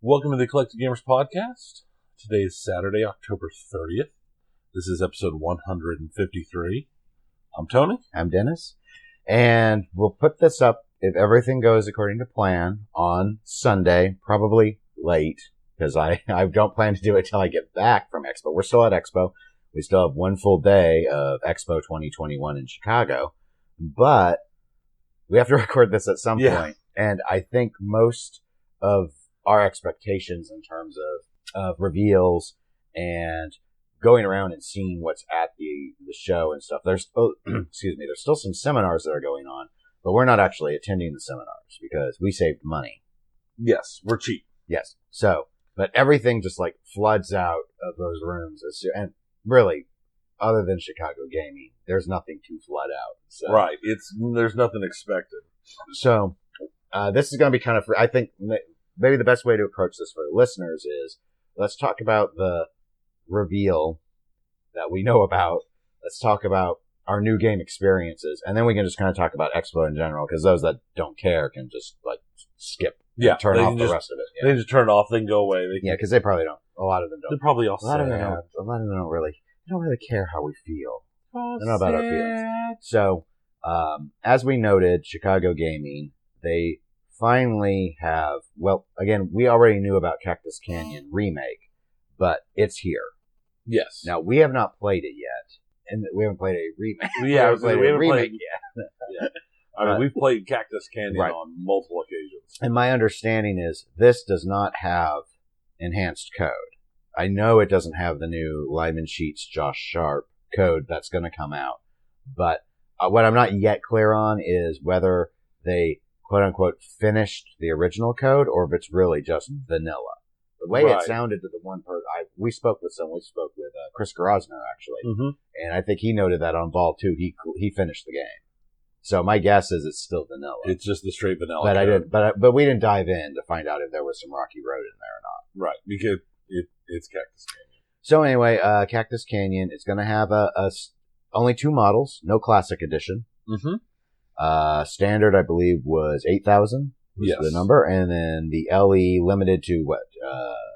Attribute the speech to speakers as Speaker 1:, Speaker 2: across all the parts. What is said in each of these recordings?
Speaker 1: Welcome to the Collected Gamers Podcast. Today is Saturday, October 30th. This is episode 153. I'm Tony.
Speaker 2: I'm Dennis. And we'll put this up, if everything goes according to plan, on Sunday, probably late, because I don't plan to do it till I get back from Expo. We're still at Expo. We still have one full day of Expo 2021 in Chicago. But we have to record this at some point. And I think most of our expectations in terms of reveals and going around and seeing what's at the show and stuff. There's there's still some seminars that are going on, but we're not actually attending the seminars because we saved money.
Speaker 1: Yes, we're cheap.
Speaker 2: Yes. So, but everything just like floods out of those rooms. And really, other than Chicago Gaming, there's nothing to flood out. So.
Speaker 1: Right. There's nothing expected.
Speaker 2: So, this is going to be kind of, I think maybe the best way to approach this for the listeners is let's talk about the reveal that we know about. Let's talk about our new game experiences, and then we can just kind of talk about Expo in general, because those that don't care can just like skip.
Speaker 1: Yeah,
Speaker 2: turn off the rest of it.
Speaker 1: Yeah. They just turn it off, they can go away.
Speaker 2: Because they probably don't. A lot of them don't.
Speaker 1: They're probably all
Speaker 2: a lot of them don't really care how we feel. They don't know about our feelings. So, as we noted, Chicago Gaming, they finally have, well, again, we already knew about Cactus Canyon Remake, but it's here.
Speaker 1: Yes.
Speaker 2: Now, we have not played it yet, and we haven't played a remake.
Speaker 1: Yeah,
Speaker 2: we haven't played yet.
Speaker 1: Yeah. I mean, we've played Cactus Canyon on multiple occasions.
Speaker 2: And my understanding is this does not have enhanced code. I know it doesn't have the new Lyman Sheets Josh Sharp code that's going to come out, but what I'm not yet clear on is whether they quote-unquote finished the original code, or if it's really just vanilla. The way it sounded to the one person, we spoke with Chris Grosner, actually, and I think he noted that on Ball 2, he finished the game. So my guess is it's still vanilla.
Speaker 1: It's just the straight vanilla
Speaker 2: code. But we didn't dive in to find out if there was some Rocky Road in there or not.
Speaker 1: Right, because it's Cactus Canyon.
Speaker 2: So anyway, Cactus Canyon is going to have only 2 models, no Classic Edition. Standard, I believe, was 8,000 was the number, and then the LE limited to what?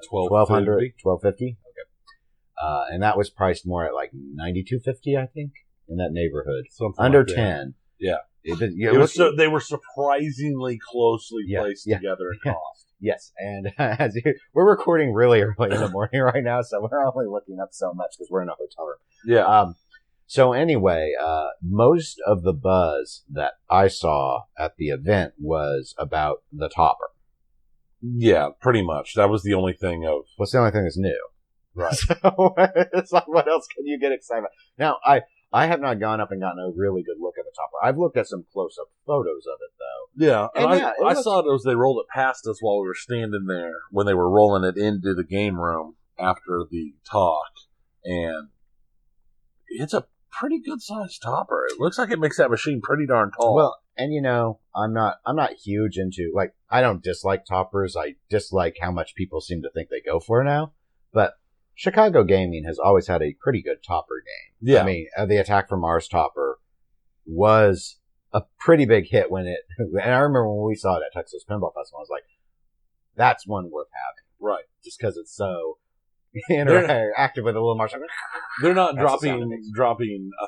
Speaker 2: 1,200, 1,250. Okay. And that was priced more at like 9,250, I think, in that neighborhood.
Speaker 1: Something
Speaker 2: under
Speaker 1: like that.
Speaker 2: 10.
Speaker 1: Yeah. They were surprisingly closely placed together in cost.
Speaker 2: Yes, and we're recording really early in the morning right now, so we're only looking up so much because we're in a hotel room.
Speaker 1: Yeah.
Speaker 2: So anyway, most of the buzz that I saw at the event was about the topper.
Speaker 1: Yeah, pretty much. That was the only thing of...
Speaker 2: What's the only thing that's new?
Speaker 1: Right.
Speaker 2: So it's like, what else can you get excited about? Now, I have not gone up and gotten a really good look at the topper. I've looked at some close-up photos of it, though.
Speaker 1: Yeah, I saw it as they rolled it past us while we were standing there when they were rolling it into the game room after the talk, and it's a pretty good sized topper. It looks like it makes that machine pretty darn tall.
Speaker 2: Well, and I'm not huge into, like, I don't dislike toppers. I dislike how much people seem to think they go for now. But Chicago Gaming has always had a pretty good topper game.
Speaker 1: Yeah.
Speaker 2: I mean, the Attack from Mars topper was a pretty big hit and I remember when we saw it at Texas Pinball Festival, I was like, that's one worth having.
Speaker 1: Right.
Speaker 2: Just because it's so interactive with a little Martian.
Speaker 1: They're not dropping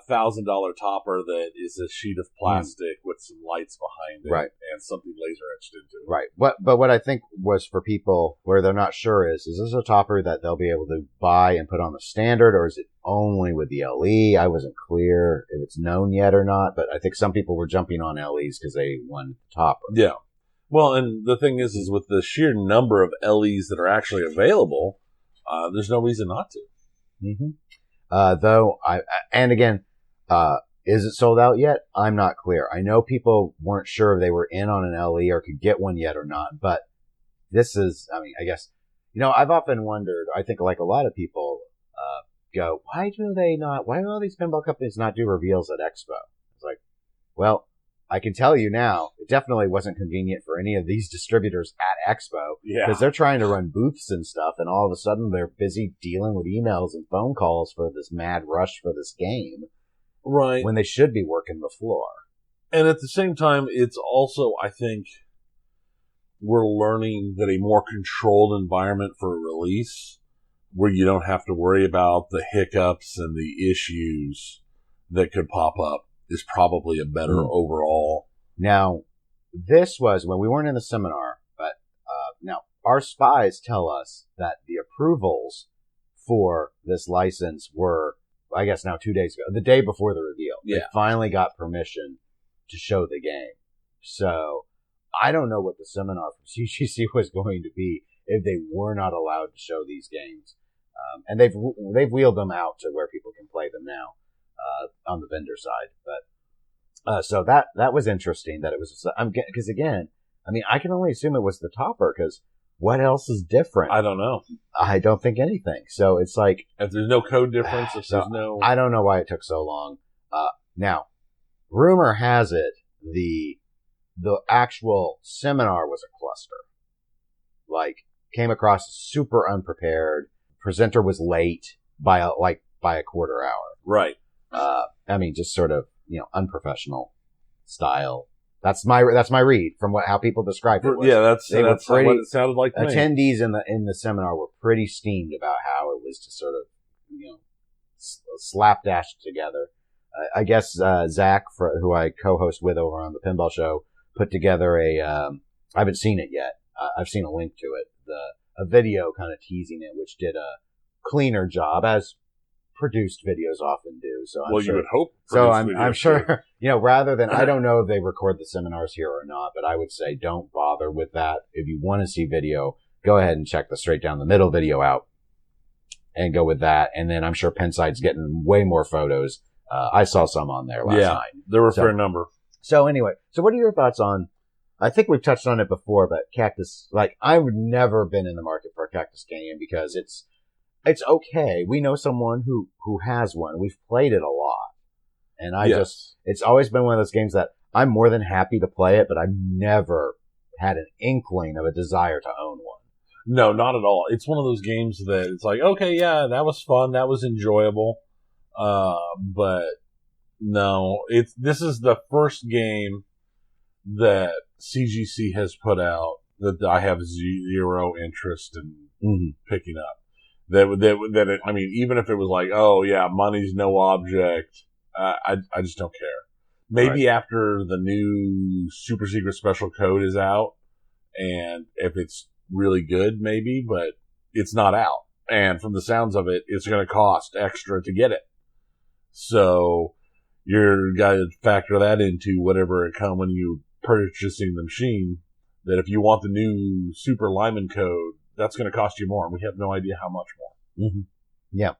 Speaker 1: $1,000 topper that is a sheet of plastic with some lights behind it and something laser etched into it.
Speaker 2: Right. But what I think was for people where they're not sure is this a topper that they'll be able to buy and put on the standard, or is it only with the LE? I wasn't clear if it's known yet or not, but I think some people were jumping on LEs because they won the topper.
Speaker 1: Yeah. Well, and the thing is with the sheer number of LEs that are actually available, there's no reason not to.
Speaker 2: Though, is it sold out yet? I'm not clear. I know people weren't sure if they were in on an LE or could get one yet or not, but this is, I guess, I've often wondered, I think like a lot of people, go, why do all these pinball companies not do reveals at Expo? It's like, well, I can tell you now, it definitely wasn't convenient for any of these distributors at Expo.
Speaker 1: Yeah.
Speaker 2: Because they're trying to run booths and stuff, and all of a sudden they're busy dealing with emails and phone calls for this mad rush for this game.
Speaker 1: Right.
Speaker 2: When they should be working the floor.
Speaker 1: And at the same time, it's also, I think, we're learning that a more controlled environment for a release, where you don't have to worry about the hiccups and the issues that could pop up, is probably a better overall.
Speaker 2: Now, this was when we weren't in the seminar, but now our spies tell us that the approvals for this license were, I guess now 2 days ago, the day before the reveal.
Speaker 1: Yeah.
Speaker 2: They finally got permission to show the game. So I don't know what the seminar from CGC was going to be if they were not allowed to show these games. And they've wheeled them out to where people can play them now on the vendor side. But so that was interesting that it was, because again, I mean, I can only assume it was the topper, because what else is different?
Speaker 1: I don't know.
Speaker 2: I don't think anything. So it's like,
Speaker 1: if there's no code difference, if there's no,
Speaker 2: I don't know why it took so long. Now, rumor has it the actual seminar was a cluster. Like, came across super unprepared. Presenter was late by a quarter hour.
Speaker 1: Right.
Speaker 2: I mean, just sort of, unprofessional style. That's my read from how people described it.
Speaker 1: Yeah, that's what it sounded like to me.
Speaker 2: Attendees in the seminar were pretty steamed about how it was just sort of, slapdash together. I guess Zach, who I co-host with over on the Pinball Show, put together I haven't seen it yet. I've seen a link to it. A video kind of teasing it, which did a cleaner job, as produced videos often do. So I'm sure,
Speaker 1: you would hope.
Speaker 2: So I'm sure, rather than, I don't know if they record the seminars here or not, but I would say don't bother with that. If you want to see video, go ahead and check the straight down the middle video out and go with that. And then I'm sure Penside's getting way more photos. I saw some on there last night.
Speaker 1: There were a fair number.
Speaker 2: So anyway, so what are your thoughts on, I think we've touched on it before, but Cactus, I've never been in the market for a Cactus game because it's okay. We know someone who has one. We've played it a lot. And it's always been one of those games that I'm more than happy to play it, but I've never had an inkling of a desire to own one.
Speaker 1: No, not at all. It's one of those games that it's like, okay, yeah, that was fun. That was enjoyable. But no, this is the first game that CGC has put out that I have zero interest in picking up. I mean, even if it was like, oh yeah, money's no object, I just don't care. Maybe after the new super secret special code is out, and if it's really good, maybe, but it's not out. And from the sounds of it, it's going to cost extra to get it. So you're got to factor that into whatever it comes when you're purchasing the machine. That if you want the new Super Lyman code, that's going to cost you more, and we have no idea how much more.
Speaker 2: Mm-hmm.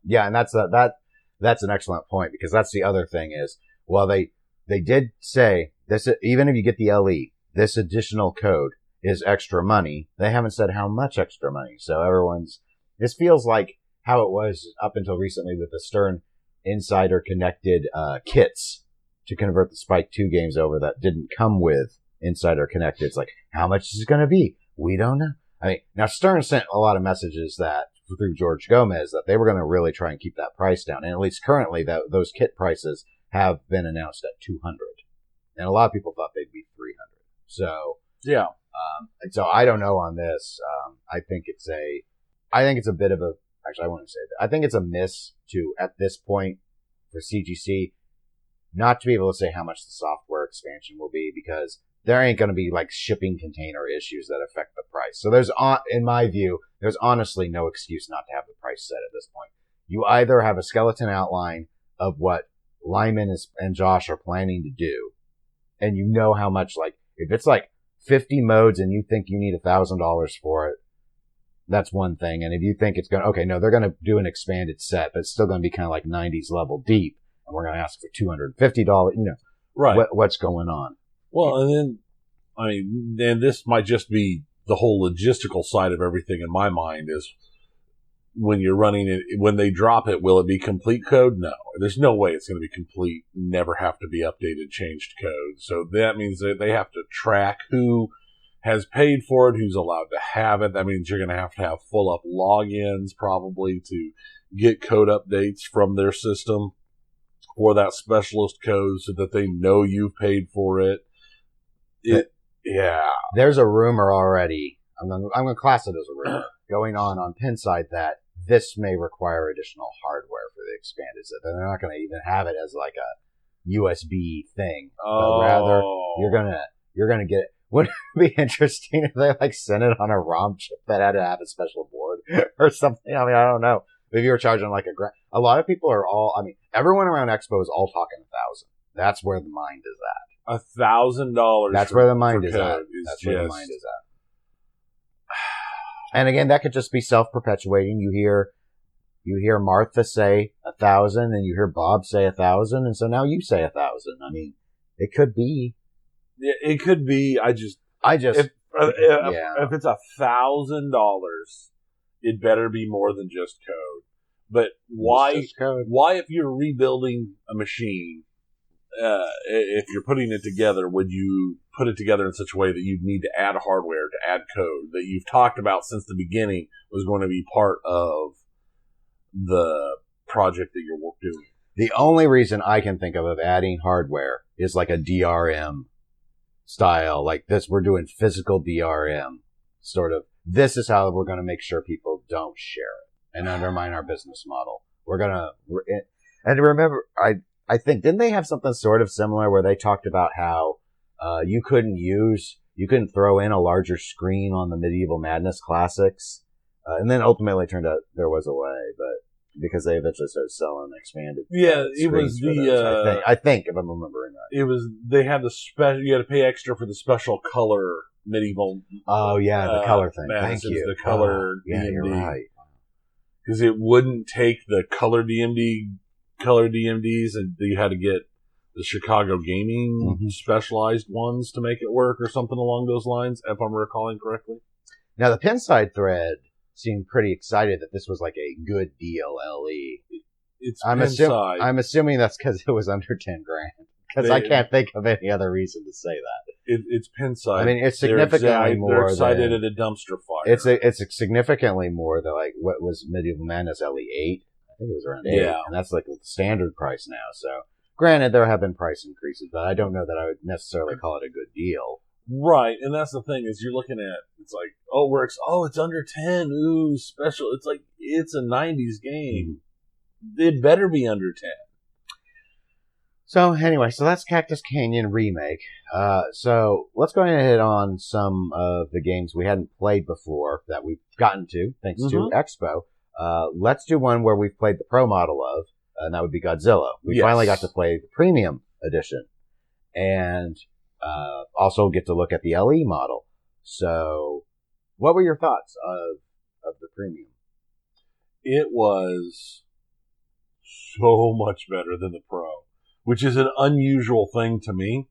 Speaker 2: Yeah, and that's an excellent point, because that's the other thing is, well, they did say this, even if you get the LE, this additional code is extra money. They haven't said how much extra money. So this feels like how it was up until recently with the Stern Insider connected kits to convert the Spike 2 games over that didn't come with Insider connected. It's like, how much is it going to be? We don't know. I mean, now Stern sent a lot of messages through George Gomez that they were going to really try and keep that price down. And at least currently, those kit prices have been announced at $200. And a lot of people thought they'd be $300. So,
Speaker 1: yeah.
Speaker 2: So I don't know on this. I think it's a bit of a, actually I wouldn't say that. I think it's a miss at this point for CGC, not to be able to say how much the software expansion will be, because there ain't going to be shipping container issues that affect the price. So in my view, there's honestly no excuse not to have the price set at this point. You either have a skeleton outline of what Lyman and Josh are planning to do, and you know how much, if it's 50 modes and you think you need $1,000 for it, that's one thing. And if you think they're going to do an expanded set, but it's still going to be kind of 90s level deep, and we're going to ask for $250,
Speaker 1: right.
Speaker 2: What's going on?
Speaker 1: Well, and then, this might just be the whole logistical side of everything in my mind is when you're running it, when they drop it, will it be complete code? No. There's no way it's going to be complete, never have to be updated, changed code. So that means that they have to track who has paid for it, who's allowed to have it. That means you're going to have full up logins probably to get code updates from their system for that specialist code so that they know you've paid for it. Yeah.
Speaker 2: There's a rumor already. I'm going to class it as a rumor going on Pinside that this may require additional hardware for the expanded set. They're not going to even have it as like a USB thing, but rather you're gonna get it. Wouldn't it be interesting if they like sent it on a ROM chip that had to have a special board or something? I mean, I don't know. If you were charging like a lot of people are all. I mean, everyone around Expo is all talking 1,000. That's where the mind is at.
Speaker 1: $1,000.
Speaker 2: That's where the mind is at. That's where the mind is at. And again, that could just be self-perpetuating. You hear Martha say 1,000, and you hear Bob say 1,000, and so now you say 1,000. I mean, it could be.
Speaker 1: Yeah, it could be. If it's $1,000, it better be more than just code. But why? Why, if you're rebuilding a machine, if you're putting it together, would you put it together in such a way that you'd need to add hardware, to add code that you've talked about since the beginning was going to be part of the project that you're doing?
Speaker 2: The only reason I can think of adding hardware is like a DRM style, like this. We're doing physical DRM sort of. This is how we're going to make sure people don't share it and undermine our business model. And remember, I think, didn't they have something sort of similar where they talked about how you couldn't throw in a larger screen on the Medieval Madness Classics, and then ultimately turned out there was a way, but because they eventually started selling expanded.
Speaker 1: Yeah, it was
Speaker 2: I think if I'm remembering right,
Speaker 1: it was they had the special. You had to pay extra for the special color Medieval.
Speaker 2: Oh yeah, the color thing.
Speaker 1: Madness.
Speaker 2: Thank you.
Speaker 1: The color
Speaker 2: yeah,
Speaker 1: DMD.
Speaker 2: You're right.
Speaker 1: Because it wouldn't take the color DMDs, and you had to get the Chicago Gaming specialized ones to make it work, or something along those lines, if I'm recalling correctly.
Speaker 2: Now, the Pinside thread seemed pretty excited that this was like a good deal, LE. I'm assuming that's because it was under 10 grand. Because I can't think of any other reason to say that.
Speaker 1: It's Pinside.
Speaker 2: I mean, it's significantly more.
Speaker 1: They're excited at a dumpster fire.
Speaker 2: It's significantly more than like what was Medieval Madness LE 8. I think it was around 8.
Speaker 1: Yeah. And
Speaker 2: that's like the standard price now. So, granted, there have been price increases, but I don't know that I would necessarily call it a good deal.
Speaker 1: Right, and that's the thing is you're looking at, it's like, it's under 10, ooh, special. It's like, it's a 90s game. It better be under 10.
Speaker 2: So anyway, that's Cactus Canyon Remake. So let's go ahead and hit on some of the games we hadn't played before that we've gotten to, thanks to Expo. Let's do one where we've played the Pro model of, and that would be Godzilla. We finally got to play the Premium Edition. And also get to look at the LE model. So, what were your thoughts of the Premium?
Speaker 1: It was so much better than the Pro, which is an unusual thing to me,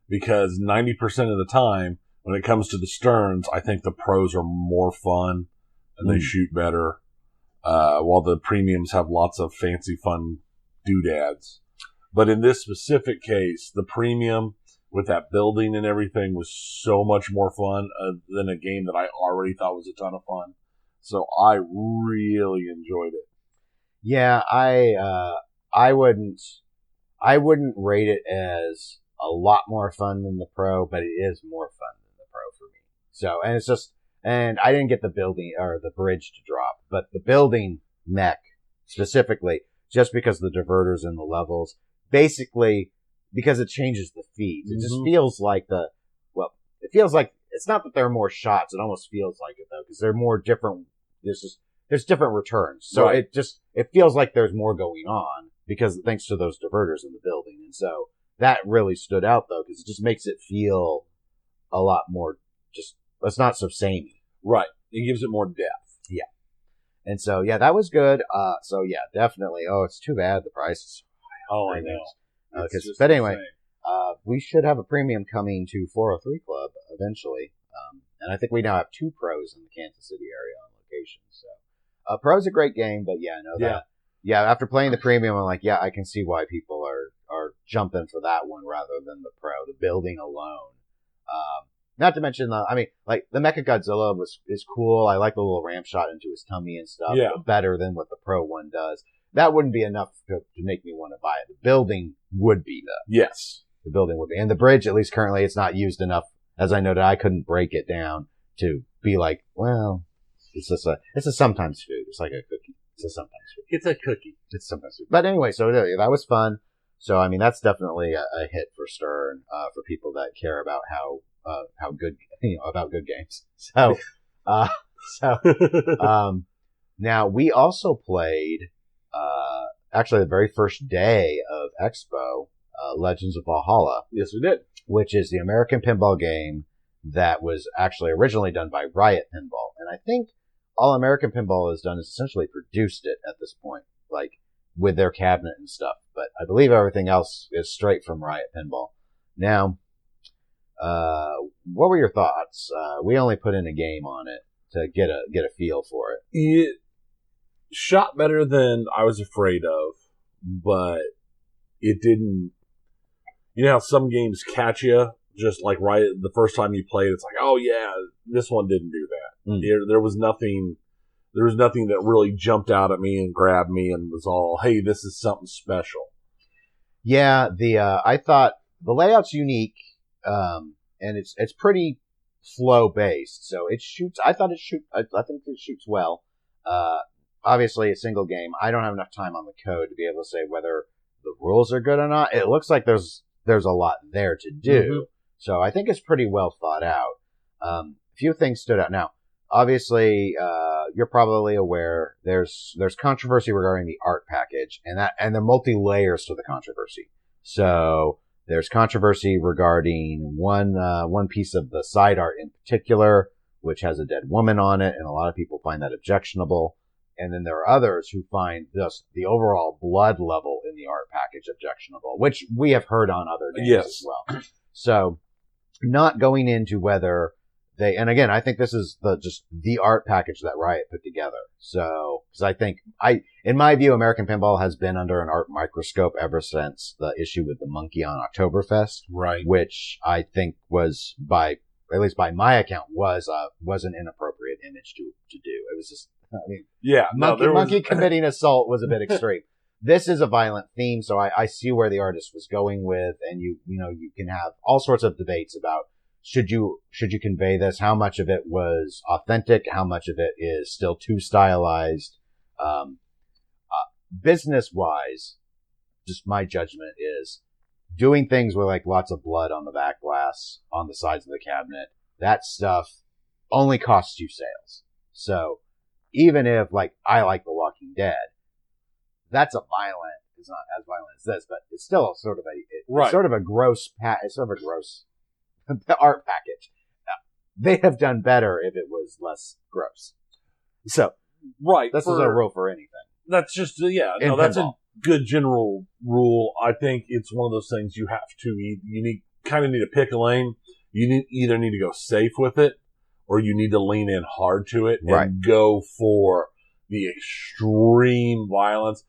Speaker 1: because 90% of the time, when it comes to the Sterns, I think the Pros are more fun and they shoot better, while the Premiums have lots of fancy, fun doodads. But in this specific case, the Premium with that building and everything was so much more fun than a game that I already thought was a ton of fun. So I really enjoyed it.
Speaker 2: Yeah, I wouldn't rate it as a lot more fun than the Pro, but it is more fun than the Pro for me. So, and I didn't get the building or the bridge to drop, but the building mech specifically, just because the diverters and the levels, basically, because it changes the feeds. It just feels like it feels like, it's not that there are more shots, it almost feels like it though, because they're more different, there's different returns. So it feels like there's more going on, because thanks to those diverters in the building. And so that really stood out though, because it just makes it feel a lot more it's not so samey.
Speaker 1: Right. It gives it more depth.
Speaker 2: Yeah. And so, yeah, that was good. So yeah, definitely. Oh, it's too bad the price is so high.
Speaker 1: I know.
Speaker 2: But anyway, we should have a Premium coming to 403 Club eventually. And I think we now have 2 Pros in the Kansas City area on location. So, Pro's a great game, but after playing the Premium, I'm like, yeah, I can see why people are jumping for that one rather than the Pro. The building alone. Not to mention the Mechagodzilla is cool. I like the little ramp shot into his tummy and stuff.
Speaker 1: Yeah.
Speaker 2: Better than what the Pro one does. That wouldn't be enough to make me want to buy it. The building would be though.
Speaker 1: Yes.
Speaker 2: The building would be. And the bridge, at least currently, it's not used enough as I noted, I couldn't break it down to be like, well, it's a sometimes food. It's like a cookie. It's a sometimes food.
Speaker 1: It's a cookie.
Speaker 2: It's sometimes food. But anyway, so that was fun. So, I mean, that's definitely a hit for Stern, for people that care about how good, about good games. So, now we also played, actually the very first day of Expo, Legends of Valhalla.
Speaker 1: Yes, we did.
Speaker 2: Which is the American pinball game that was actually originally done by Riot Pinball. And I think all American Pinball has done is essentially produced it at this point, like with their cabinet and stuff. But I believe everything else is straight from Riot Pinball. Now, what were your thoughts? We only put in a game on it to get a feel for it.
Speaker 1: It shot better than I was afraid of, but it didn't. You know how some games catch you just like right the first time you play it. It's like, oh yeah, this one didn't do that. There was nothing. There was nothing that really jumped out at me and grabbed me and was all, hey, this is something special.
Speaker 2: Yeah, I thought the layout's unique, and it's pretty flow based. So it shoots. I think it shoots well. Obviously, a single game. I don't have enough time on the code to be able to say whether the rules are good or not. It looks like there's a lot there to do. Mm-hmm. So I think it's pretty well thought out. A few things stood out. Now, obviously, you're probably aware there's controversy regarding the art package, and there are multi layers to the controversy. So there's controversy regarding one piece of the side art in particular, which has a dead woman on it, and a lot of people find that objectionable. And then there are others who find just the overall blood level in the art package objectionable, which we have heard on other games as well. So, not going into whether and again, I think this is the art package that Riot put together. So, because I think in my view, American Pinball has been under an art microscope ever since the issue with the monkey on Oktoberfest,
Speaker 1: right?
Speaker 2: Which I think was at least by my account, was an inappropriate image to do. It was just, I mean,
Speaker 1: yeah,
Speaker 2: monkey committing assault was a bit extreme. This is a violent theme, so I see where the artist was going with, and you can have all sorts of debates about should you convey this? How much of it was authentic? How much of it is still too stylized? Business wise, just my judgment is doing things with like lots of blood on the back glass, on the sides of the cabinet. That stuff only costs you sales. So even if like I like The Walking Dead, it's not as violent as this, but it's still sort of a gross art package. They have done better if it was less gross. So,
Speaker 1: right,
Speaker 2: this is a rule for anything.
Speaker 1: That's just that's a good general rule. I think it's one of those things you have to kind of need to pick a lane. You either need to go safe with it, or you need to lean in hard to it and go for the extreme violence.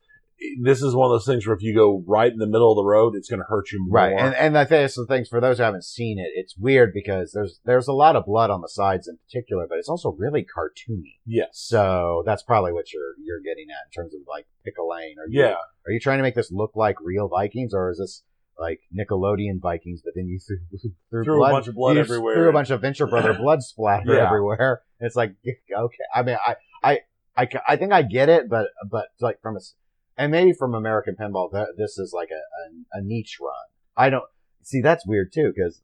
Speaker 1: This is one of those things where if you go right in the middle of the road, it's going to hurt you more.
Speaker 2: Right, and I think it's the things for those who haven't seen it. It's weird because there's a lot of blood on the sides in particular, but it's also really cartoony.
Speaker 1: Yes.
Speaker 2: So that's probably what you're getting at in terms of like pick a lane. Are you trying to make this look like real Vikings, or is this like Nickelodeon Vikings? But then you threw
Speaker 1: a bunch of blood everywhere.
Speaker 2: Threw a bunch of Venture Brother blood splatter everywhere. It's like, okay. I mean, I think I get it, but like and maybe from American Pinball, this is like a niche run. I don't see, that's weird too, because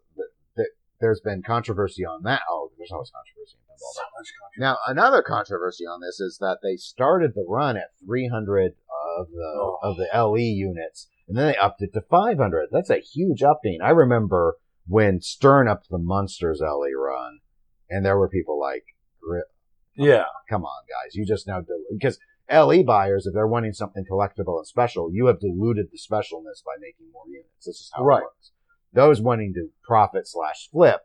Speaker 2: there's been controversy on that. Oh, there's always controversy in pinball.
Speaker 1: So much controversy.
Speaker 2: Now, another controversy on this is that they started the run at 300 of the LE units, and then they upped it to 500. That's a huge upping. I remember when Stern upped the Munsters LE run, and there were people like, come on, guys, you just now because LE buyers, if they're wanting something collectible and special, you have diluted the specialness by making more units. This is how it works. Those wanting to profit/flip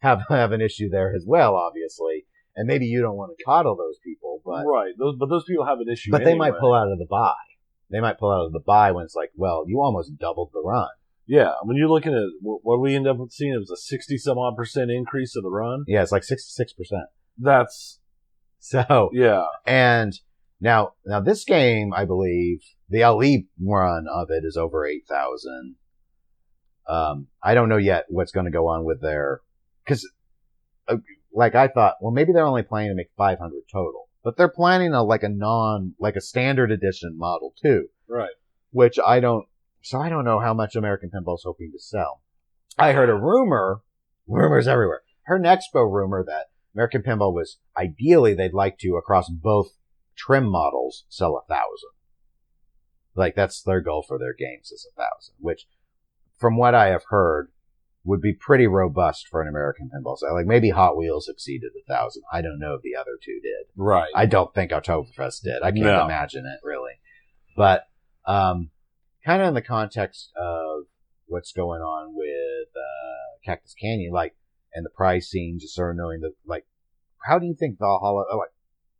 Speaker 2: have an issue there as well, obviously. And maybe you don't want to coddle those people, but
Speaker 1: those people have an issue.
Speaker 2: But they might pull out of the buy. They might pull out of the buy when it's like, well, you almost doubled the run.
Speaker 1: Yeah, when you're looking at what we end up seeing, it was a 60-some-odd% increase of the run.
Speaker 2: Yeah, it's like 66%.
Speaker 1: That's
Speaker 2: so.
Speaker 1: Yeah,
Speaker 2: and. Now this game, I believe, the LE run of it is over 8,000. I don't know yet what's going to go on with their because like I thought, well, maybe they're only planning to make 500 total, but they're planning a standard edition model too.
Speaker 1: Right.
Speaker 2: Which I don't know how much American Pinball's hoping to sell. I heard a rumors everywhere. Heard an expo rumor that American Pinball was ideally they'd like to across both trim models sell 1,000. Like that's their goal for their games is 1,000, which from what I have heard would be pretty robust for an American Pinball sale. Like maybe Hot Wheels exceeded 1,000. I don't know if the other two did.
Speaker 1: Right.
Speaker 2: I don't think Oktoberfest did. I can't imagine it really. But kind of in the context of what's going on with Cactus Canyon, like, and the pricing, just sort of knowing that, like, how do you think Valhalla, like,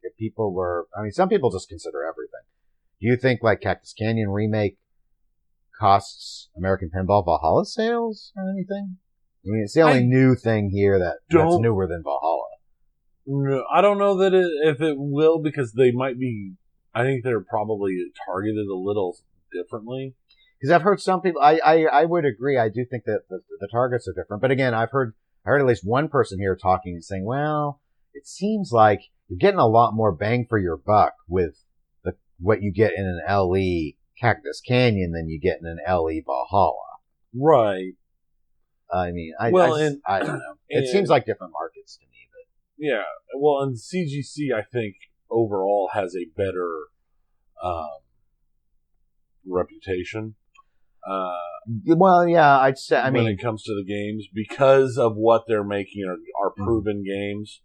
Speaker 2: if people were, I mean, some people just consider everything. Do you think, like, Cactus Canyon remake costs American Pinball Valhalla sales or anything? I mean, it's the only new thing here that's newer than Valhalla.
Speaker 1: No, I don't know that if it will, because they might be, I think they're probably targeted a little differently.
Speaker 2: Because I've heard some people, I would agree. I do think that the targets are different. But again, I heard at least one person here talking and saying, well, it seems like you're getting a lot more bang for your buck with what you get in an LE Cactus Canyon than you get in an LE Valhalla.
Speaker 1: Right.
Speaker 2: I mean, I don't know. It seems like different markets to me. But
Speaker 1: yeah. Well, and CGC, I think, overall has a better reputation.
Speaker 2: Well, yeah, I'd say. I mean,
Speaker 1: when it comes to the games, because of what they're making are proven games,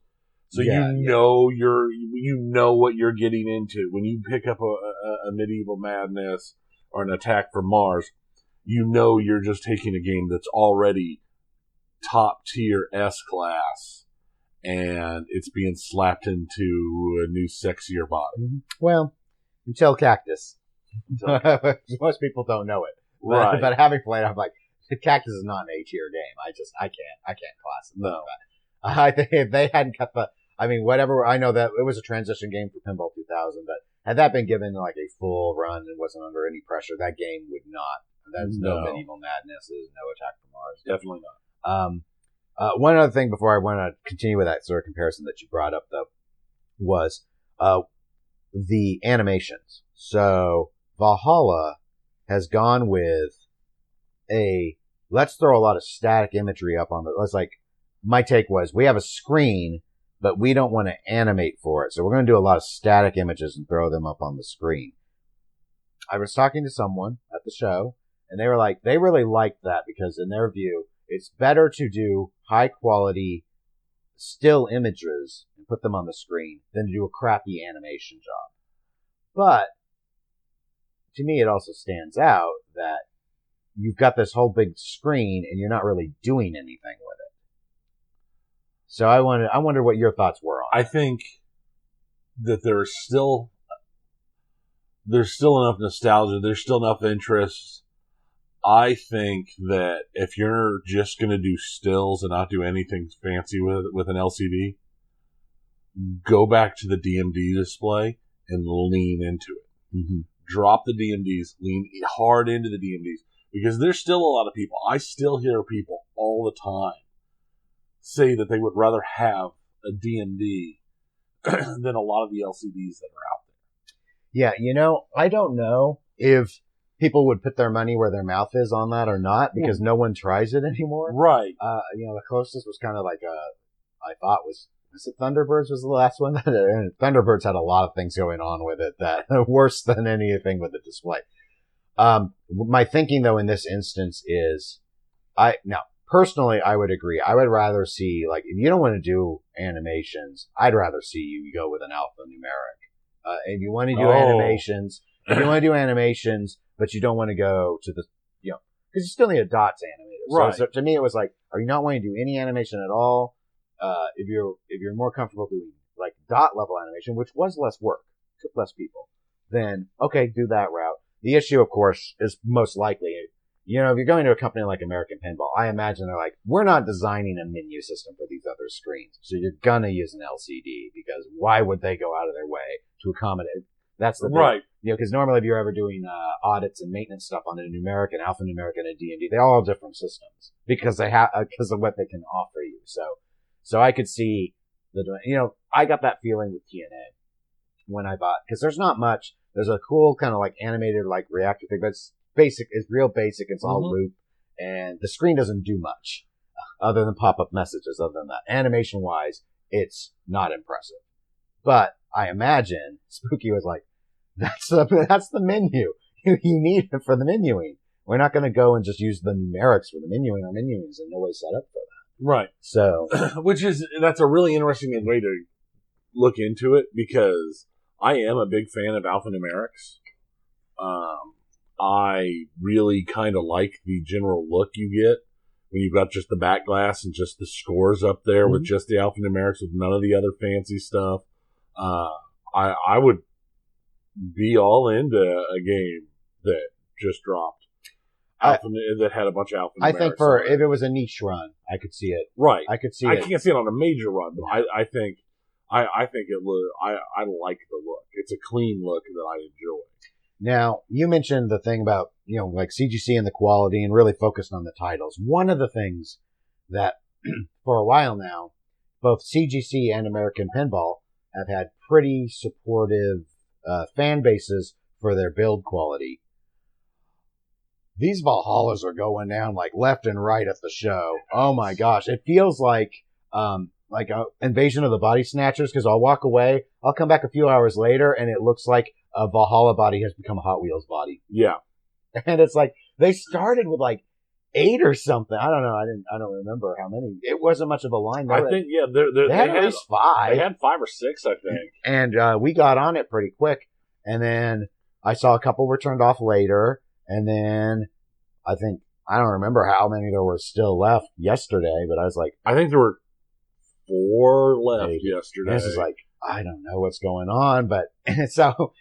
Speaker 1: so you know what you're getting into when you pick up a Medieval Madness or an Attack from Mars. You know you're just taking a game that's already top tier S class, and it's being slapped into a new sexier body.
Speaker 2: Well, until Cactus. Most people don't know it.
Speaker 1: Right.
Speaker 2: But having played, I'm like, Cactus is not an A-tier game. I can't class it.
Speaker 1: No.
Speaker 2: I think if they hadn't cut whatever, I know that it was a transition game for Pinball 2000, but had that been given like a full run and wasn't under any pressure, that game would not. There's no Medieval Madness. There's no Attack from Mars.
Speaker 1: Definitely not.
Speaker 2: One other thing before I want to continue with that sort of comparison that you brought up, though, was the animations. So Valhalla has gone with let's throw a lot of static imagery up on my take was we have a screen, but we don't want to animate for it. So we're going to do a lot of static images and throw them up on the screen. I was talking to someone at the show, and they were like, they really liked that because in their view, it's better to do high quality still images and put them on the screen than to do a crappy animation job. But to me, it also stands out that you've got this whole big screen and you're not really doing anything with it. So I wonder what your thoughts were on it.
Speaker 1: I think that there's still enough nostalgia. There's still enough interest. I think that if you're just going to do stills and not do anything fancy with an LCD, go back to the DMD display and lean into it.
Speaker 2: Mm-hmm.
Speaker 1: Drop the DMDs, lean hard into the DMDs, because there's still a lot of people. I still hear people all the time say that they would rather have a DMD than a lot of the LCDs that are out there.
Speaker 2: Yeah, I don't know if people would put their money where their mouth is on that or not, because no one tries it anymore.
Speaker 1: Right.
Speaker 2: The closest was kind of like I thought was it Thunderbirds was the last one? And Thunderbirds had a lot of things going on with it that worse than anything with the display. My thinking though in this instance is personally I would agree. I would rather see, like, if you don't want to do animations, I'd rather see you go with an alphanumeric. If you want to do animations, but you don't want to go to the, because you still need a dots animator.
Speaker 1: Right.
Speaker 2: So to me, it was like, are you not wanting to do any animation at all? If you're more comfortable doing like dot level animation, which was less work, took less people, then okay, do that route. The issue, of course, is most likely, if you're going to a company like American Pinball, I imagine they're like, we're not designing a menu system for these other screens, so you're gonna use an LCD, because why would they go out of their way to accommodate? That's the big,
Speaker 1: right.
Speaker 2: because normally if you're ever doing audits and maintenance stuff on a numeric and alphanumeric and a D&D, they all have different systems because because of what they can offer you. So I could see I got that feeling with TNA when I bought, because there's not much. There's a cool kind of like animated like reactor thing, but it's basic. It's real basic. It's all loop, and the screen doesn't do much other than pop up messages. Other than that, animation wise, it's not impressive. But I imagine Spooky was like, that's the menu you need it for the menuing. We're not going to go and just use the numerics for the menuing. Our menuing is in no way set up for that.
Speaker 1: Right.
Speaker 2: So,
Speaker 1: that's a really interesting way to look into it, because I am a big fan of alphanumerics. I really kind of like the general look you get when you've got just the back glass and just the scores up there with just the alphanumerics with none of the other fancy stuff. I would be all into a game that just dropped that had a bunch of alphanumerics.
Speaker 2: I think if it was a niche run, I could see it.
Speaker 1: Right.
Speaker 2: I could see
Speaker 1: I
Speaker 2: it.
Speaker 1: can't see it on a major run, but I think it look. I like the look. It's a clean look that I enjoy.
Speaker 2: Now, you mentioned the thing about, like CGC and the quality and really focused on the titles. One of the things that for a while now, both CGC and American Pinball have had pretty supportive fan bases for their build quality. These Valhallas are going down like left and right at the show. Oh my gosh. It feels like an Invasion of the Body Snatchers, because I'll walk away, I'll come back a few hours later, and it looks like a Valhalla body has become a Hot Wheels body.
Speaker 1: Yeah.
Speaker 2: And it's like, they started with like 8 or something. I don't know. I don't remember how many. It wasn't much of a line.
Speaker 1: I think, they had
Speaker 2: at least 5.
Speaker 1: They had 5 or 6, I think.
Speaker 2: And we got on it pretty quick. And then I saw a couple were turned off later. And then I don't remember how many there were still left yesterday, but I was like,
Speaker 1: I think there were 4 left yesterday.
Speaker 2: This is like, I don't know what's going on, but so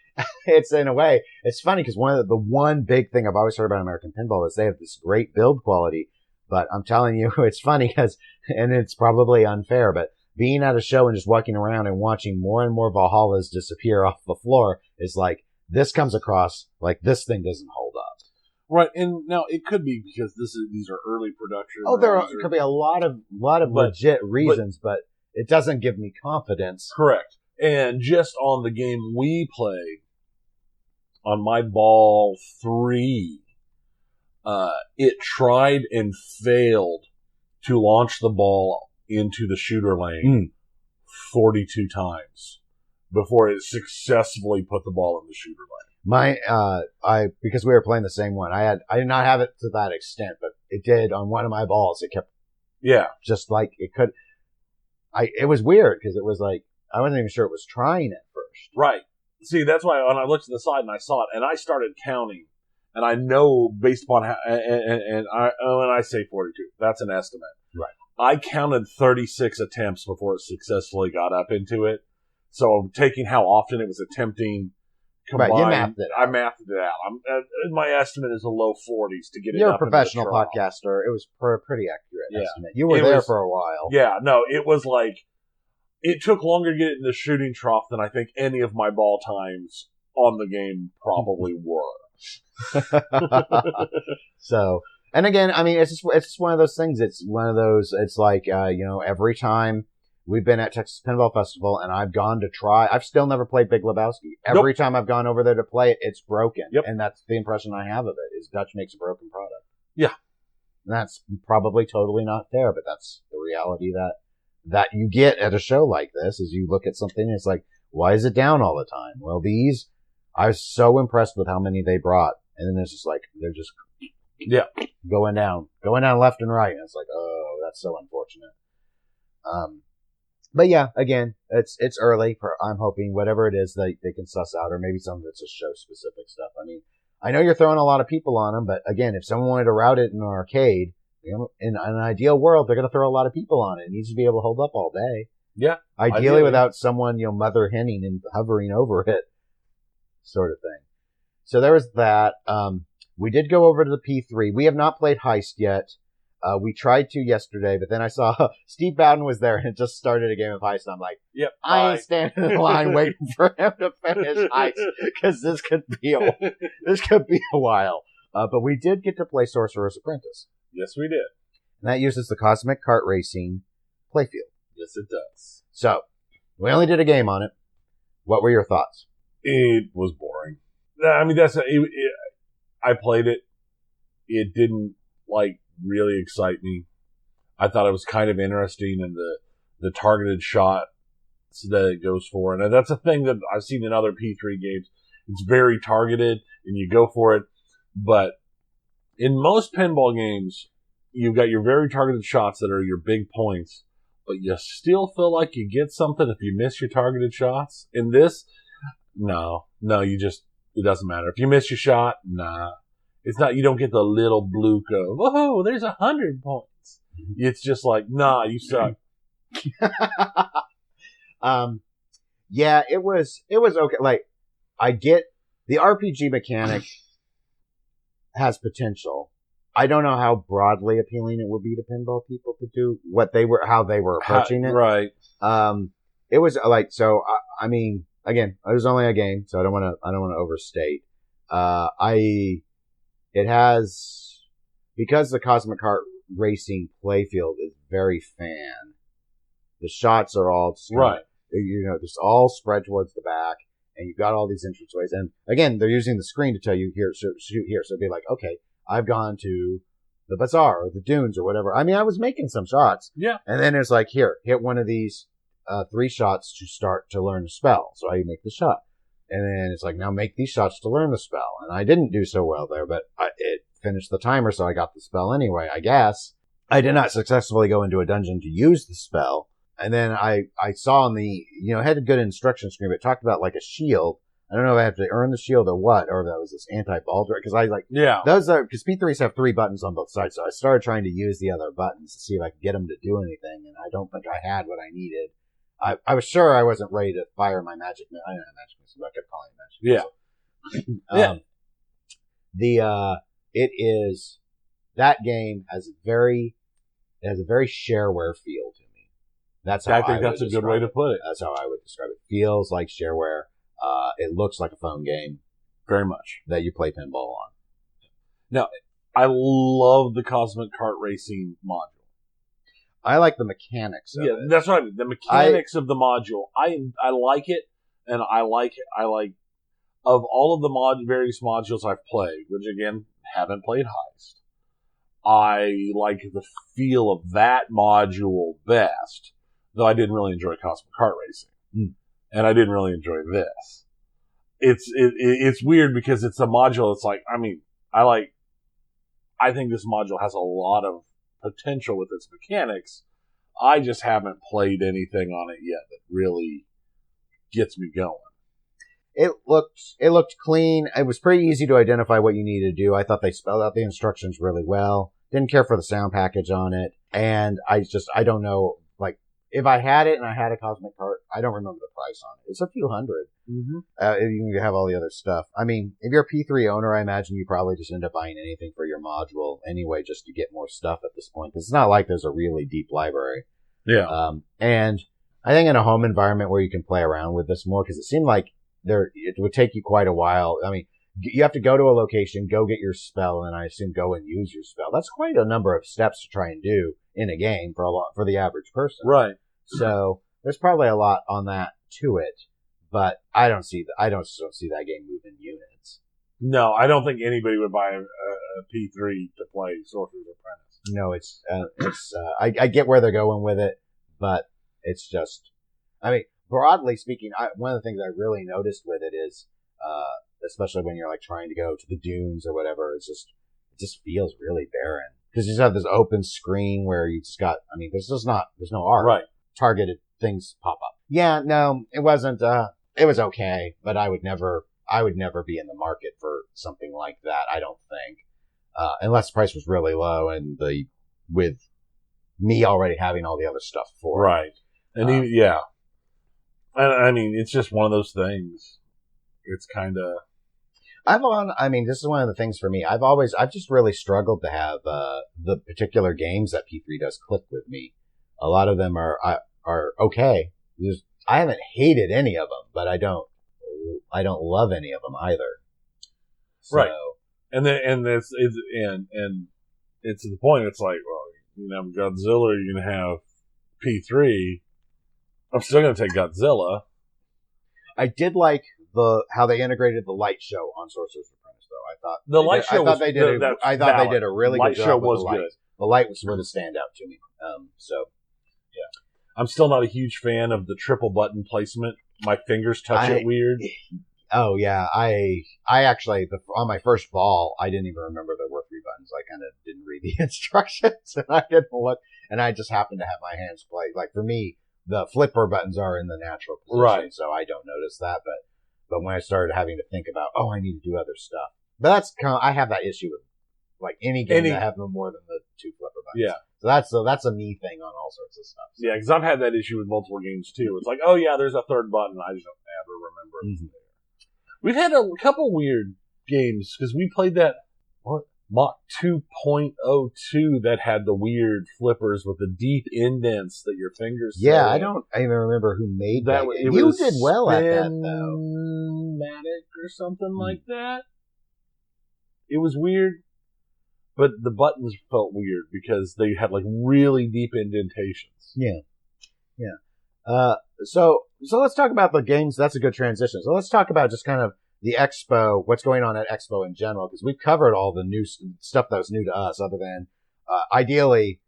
Speaker 2: it's in a way, it's funny because the one big thing I've always heard about American Pinball is they have this great build quality, but I'm telling you, it's funny and it's probably unfair, but being at a show and just walking around and watching more and more Valhallas disappear off the floor is like, this comes across like this thing doesn't hold up.
Speaker 1: Right, and now it could be because these are early production.
Speaker 2: Oh, there could be a lot of legit reasons, but it doesn't give me confidence.
Speaker 1: Correct. And just on the game we played, on my ball 3, it tried and failed to launch the ball into the shooter lane 42 times before it successfully put the ball in the shooter lane.
Speaker 2: Because we were playing the same one, I did not have it to that extent, but it did on one of my balls. It kept, just like it could. It was weird because it was like, I wasn't even sure it was trying at first.
Speaker 1: Right. See, that's why when I looked to the side and I saw it, and I started counting, and I know based upon how, and I say 42, that's an estimate.
Speaker 2: Right.
Speaker 1: I counted 36 attempts before it successfully got up into it. So taking how often it was attempting combined,
Speaker 2: right, you mapped it out.
Speaker 1: I mapped it out. My estimate is a low 40s to get it
Speaker 2: You're
Speaker 1: up.
Speaker 2: You're a professional podcaster. It was a pretty accurate estimate. You were there for a while.
Speaker 1: Yeah, no, it was like, it took longer to get it in the shooting trough than I think any of my ball times on the game probably were.
Speaker 2: So, and again, I mean, it's just one of those things. It's like, every time we've been at Texas Pinball Festival and I've gone to try, I've still never played Big Lebowski. Every time I've gone over there to play it, it's broken.
Speaker 1: Yep.
Speaker 2: And that's the impression I have of it, is Dutch makes a broken product.
Speaker 1: Yeah.
Speaker 2: And that's probably totally not fair, but that's the reality that you get at a show like this, is you look at something and it's like, why is it down all the time? Well, I was so impressed with how many they brought. And then it's just like, they're just going down left and right. And it's like, oh, that's so unfortunate. But yeah, again, it's early. I'm hoping whatever it is they can suss out, or maybe some of it's just show specific stuff. I mean, I know you're throwing a lot of people on them, but again, if someone wanted to route it in an arcade, in an ideal world, they're going to throw a lot of people on it. It needs to be able to hold up all day.
Speaker 1: Yeah.
Speaker 2: Ideally without someone, mother henning and hovering over it, sort of thing. So there was that. We did go over to the P3. We have not played Heist yet. We tried to yesterday, but then I saw Steve Bowden was there and it just started a game of Heist. And I'm like,
Speaker 1: Yep.
Speaker 2: I ain't standing in line waiting for him to finish Heist because this could be a while. But we did get to play Sorcerer's Apprentice.
Speaker 1: Yes, we did.
Speaker 2: And that uses the Cosmic Kart Racing playfield.
Speaker 1: Yes, it does.
Speaker 2: So, we only did a game on it. What were your thoughts?
Speaker 1: It was boring. I mean, I played it. It didn't, really excite me. I thought it was kind of interesting in the targeted shot that it goes for. And that's a thing that I've seen in other P3 games. It's very targeted, and you go for it. But in most pinball games, you've got your very targeted shots that are your big points, but you still feel like you get something if you miss your targeted shots. In this, no, it doesn't matter. If you miss your shot, nah. It's not, you don't get the little blue go, whoa, there's 100 points. It's just like, nah, you suck.
Speaker 2: Yeah, it was okay. I get the RPG mechanic has potential. I don't know how broadly appealing it would be to pinball people to do how they were approaching it.
Speaker 1: Right.
Speaker 2: It was I mean, again, it was only a game, so I don't want to overstate. It has, because the Cosmic Kart Racing playfield is very fan. The shots are all
Speaker 1: right.
Speaker 2: Just all spread towards the back, and you've got all these entranceways. And again, they're using the screen to tell you here, shoot here. So it'd be like, okay, I've gone to the bazaar or the dunes or whatever. I mean, I was making some shots.
Speaker 1: Yeah.
Speaker 2: And then it's like, here, hit one of these 3 shots to start to learn the spell. So I make the shot. And then it's like, now make these shots to learn the spell. And I didn't do so well there, but it finished the timer, so I got the spell anyway, I guess. I did not successfully go into a dungeon to use the spell. And then I saw on the, it had a good instruction screen, but it talked about like a shield. I don't know if I have to earn the shield or what, or if that was this anti-ball direct. Because P3s have 3 buttons on both sides. So I started trying to use the other buttons to see if I could get them to do anything. And I don't think I had what I needed. I was sure I wasn't ready to fire my magic. I didn't have magic missile, but I kept calling it magic. Yeah. That game has a very shareware feel to me.
Speaker 1: I think that's a good way to put it.
Speaker 2: That's how I would describe it. Feels like shareware. It looks like a phone game.
Speaker 1: Very much.
Speaker 2: That you play pinball on.
Speaker 1: Now, I love the Cosmic Kart Racing module.
Speaker 2: I like the mechanics of it.
Speaker 1: Yeah, that's right. The mechanics of the module. I like it, and I like of all of the various modules I've played, which again, haven't played Heist. I like the feel of that module best, though I didn't really enjoy Cosmic Kart Racing. And I didn't really enjoy this. It's weird because it's a module. It's like, I think this module has a lot of potential with its mechanics. I just haven't played anything on it yet that really gets me going.
Speaker 2: It looked clean. It was pretty easy to identify what you needed to do. I thought they spelled out the instructions really well. Didn't care for the sound package on it. And I don't know, if I had it and I had a Cosmic Kart, I don't remember the price on it. It's a few hundred.
Speaker 1: Mm-hmm.
Speaker 2: You can have all the other stuff. I mean, if you're a P3 owner, I imagine you probably just end up buying anything for your module anyway, just to get more stuff at this point. Because it's not like there's a really deep library.
Speaker 1: Yeah.
Speaker 2: And I think in a home environment where you can play around with this more, because it seemed like it would take you quite a while. I mean, you have to go to a location, go get your spell, and I assume go and use your spell. That's quite a number of steps to try and do in a game for the average person.
Speaker 1: Right.
Speaker 2: So there's probably a lot on that to it, but I don't see that game moving units.
Speaker 1: No, I don't think anybody would buy a P3 to play Sorcerer's Apprentice.
Speaker 2: No, I get where they're going with it, but it's just, I mean, broadly speaking, one of the things I really noticed with it is, especially when you're trying to go to the dunes or whatever, it just feels really barren. Because you just have this open screen where you just got, there's no art.
Speaker 1: Right.
Speaker 2: Targeted things pop up. Yeah, no, it wasn't, it was okay, but I would never be in the market for something like that, I don't think. Unless the price was really low and with me already having all the other stuff for it.
Speaker 1: Right. And yeah. And it's just one of those things. It's kind of...
Speaker 2: This is one of the things for me. I've just really struggled to have the particular games that P3 does click with me. A lot of them are okay. I haven't hated any of them, but I don't love any of them either. So,
Speaker 1: right. And it's to the point. It's like, well, you can have Godzilla, or you can have P3. I'm still going to take Godzilla.
Speaker 2: I did like how they integrated the light show on Sorcerer's Apprentice, though. I thought they did a really good job with the light. Good. The light was the standout to me.
Speaker 1: Yeah. I'm still not a huge fan of the triple button placement. My fingers touch it weird.
Speaker 2: Oh yeah, I actually on my first ball, I didn't even remember there were 3 buttons. I kind of didn't read the instructions, and I didn't look, and I just happened to have my hands play. Like for me, the flipper buttons are in the natural position, right? So I don't notice that. But when I started having to think about, I need to do other stuff. But that's I have that issue with like any game that have no more than the 2 flipper buttons.
Speaker 1: Yeah.
Speaker 2: So that's a me thing on all sorts of stuff. So.
Speaker 1: Yeah, because I've had that issue with multiple games too. It's like, oh yeah, there's a 3rd button. I just don't ever remember it. Mm-hmm. We've had a couple weird games because we played that Mach 2.02 that had the weird flippers with the deep indents that your fingers.
Speaker 2: Yeah, I don't even remember who made that. You did well at that though.
Speaker 1: Matic or something like that. It was weird, but the buttons felt weird because they had like really deep indentations.
Speaker 2: Yeah. So let's talk about the games. That's a good transition. So let's talk about just kind of the Expo, what's going on at Expo in general, because we've covered all the new stuff that was new to us, other than ideally,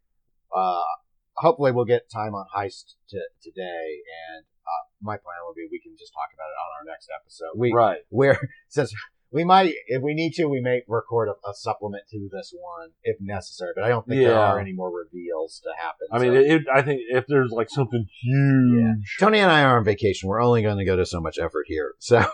Speaker 2: hopefully we'll get time on Heist today, and my plan will be we can just talk about it on our next episode. Since we might, if we need to, we may record a supplement to this one if necessary, but I don't think there are any more reveals to happen.
Speaker 1: I mean, I think if there's like something huge.
Speaker 2: Tony and I are on vacation. We're only going to go to so much effort here. So,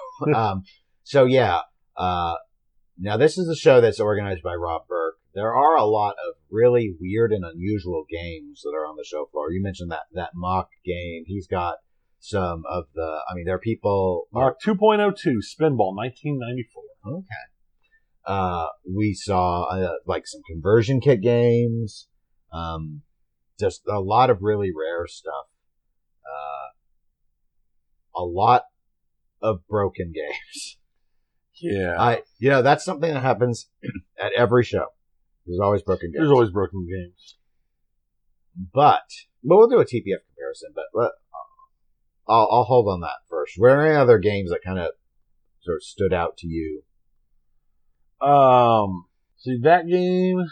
Speaker 2: now this is a show that's organized by Rob Burke. There are a lot of really weird and unusual games that are on the show floor. You mentioned that mock game. He's got some of there are people.
Speaker 1: Mark 2.02 Spinball 1994.
Speaker 2: Okay. We saw like some conversion kit games. Just a lot of really rare stuff. A lot of broken games.
Speaker 1: Yeah.
Speaker 2: That's something that happens at every show. There's always broken games.
Speaker 1: There's always broken games.
Speaker 2: But we'll do a TPF comparison, but I'll hold on that first. Were there any other games that kind of sort of stood out to you?
Speaker 1: See that game,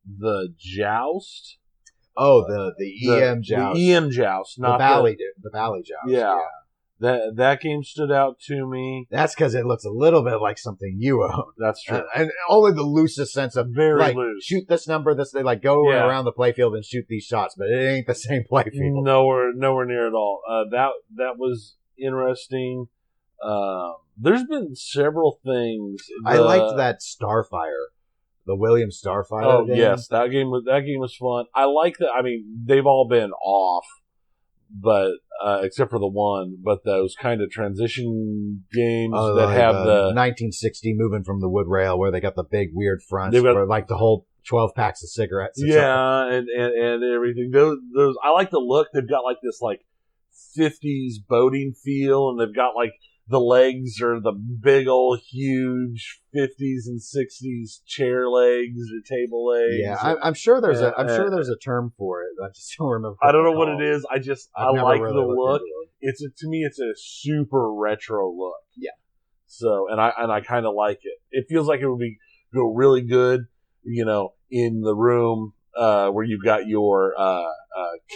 Speaker 1: the Joust.
Speaker 2: Oh, the EM Joust.
Speaker 1: The EM Joust, not
Speaker 2: the Valley Joust.
Speaker 1: Yeah. That game stood out to me.
Speaker 2: That's because it looks a little bit like something you own.
Speaker 1: That's true.
Speaker 2: And only the loosest sense of
Speaker 1: very loose.
Speaker 2: Shoot this number. They like go around the playfield and shoot these shots, but it ain't the same playfield.
Speaker 1: Nowhere near at all. That was interesting. There's been several things.
Speaker 2: I liked that Starfire, the William Starfire.
Speaker 1: Oh
Speaker 2: game.
Speaker 1: Yes, that game was fun. I like that. I mean, they've all been off, but except for the one. But those kind of transition games that have the
Speaker 2: 1960 moving from the wood rail, where they got the big weird fronts, where like the whole 12 packs of cigarettes.
Speaker 1: And everything. Those I like the look. They've got like this like 50s boating feel, and they've got like the legs are the big old huge 50s and 60s chair legs or table legs.
Speaker 2: Yeah, I'm sure there's a term for it. I just don't remember.
Speaker 1: I don't know what it is. I like the look. To me it's a super retro look.
Speaker 2: Yeah.
Speaker 1: So and I kind of like it. It feels like it would go really good, in the room where you've got your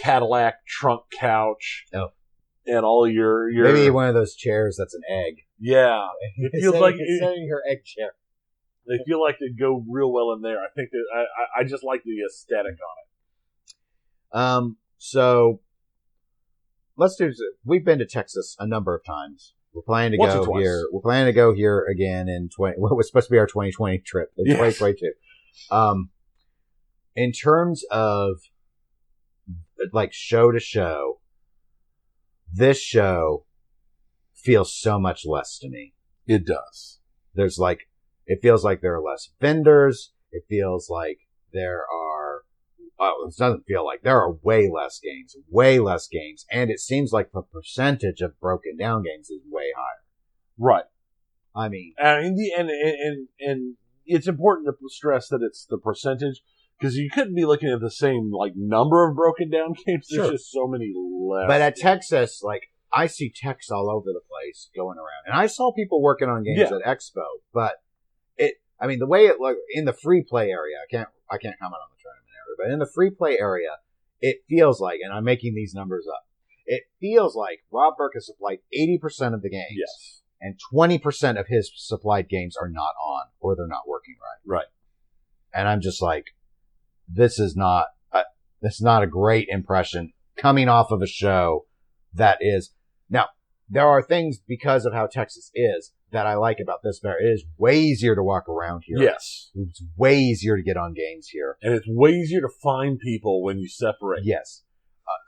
Speaker 1: Cadillac trunk couch.
Speaker 2: Oh.
Speaker 1: And all your
Speaker 2: maybe one of those chairs that's an egg.
Speaker 1: Yeah, it feels like
Speaker 2: it's your egg chair.
Speaker 1: They feel like they'd go real well in there. I think that I just like the aesthetic on
Speaker 2: it. So let's do. We've been to Texas a number of times. We're planning to go here. We're planning to go here again in what was supposed to be our 2020 trip in 2022. In terms of like show to show. This show feels so much less to me.
Speaker 1: It does.
Speaker 2: It feels like there are less vendors. It feels like there are, it doesn't feel like there are way less games. And it seems like the percentage of broken down games is way higher.
Speaker 1: Right.
Speaker 2: I mean,
Speaker 1: and it's important to stress that it's the percentage, because you couldn't be looking at the same number of broken down games. There's
Speaker 2: Sure.
Speaker 1: just so many less.
Speaker 2: But at Texas, I see techs all over the place going around, and I saw people working on games at Expo. But the way it looked in the free play area, I can't comment on the tournament area, but in the free play area, it feels like, and I'm making these numbers up, it feels like Rob Burke has supplied 80% of the games.
Speaker 1: Yes.
Speaker 2: And 20% of his supplied games are not on, or they're not working right.
Speaker 1: Right.
Speaker 2: And I'm just like, this is not a great impression coming off of a show that is. Now, there are things because of how Texas is that I like about this fair. It is way easier to walk around here.
Speaker 1: Yes.
Speaker 2: It's way easier to get on games here.
Speaker 1: And it's way easier to find people when you separate.
Speaker 2: Yes.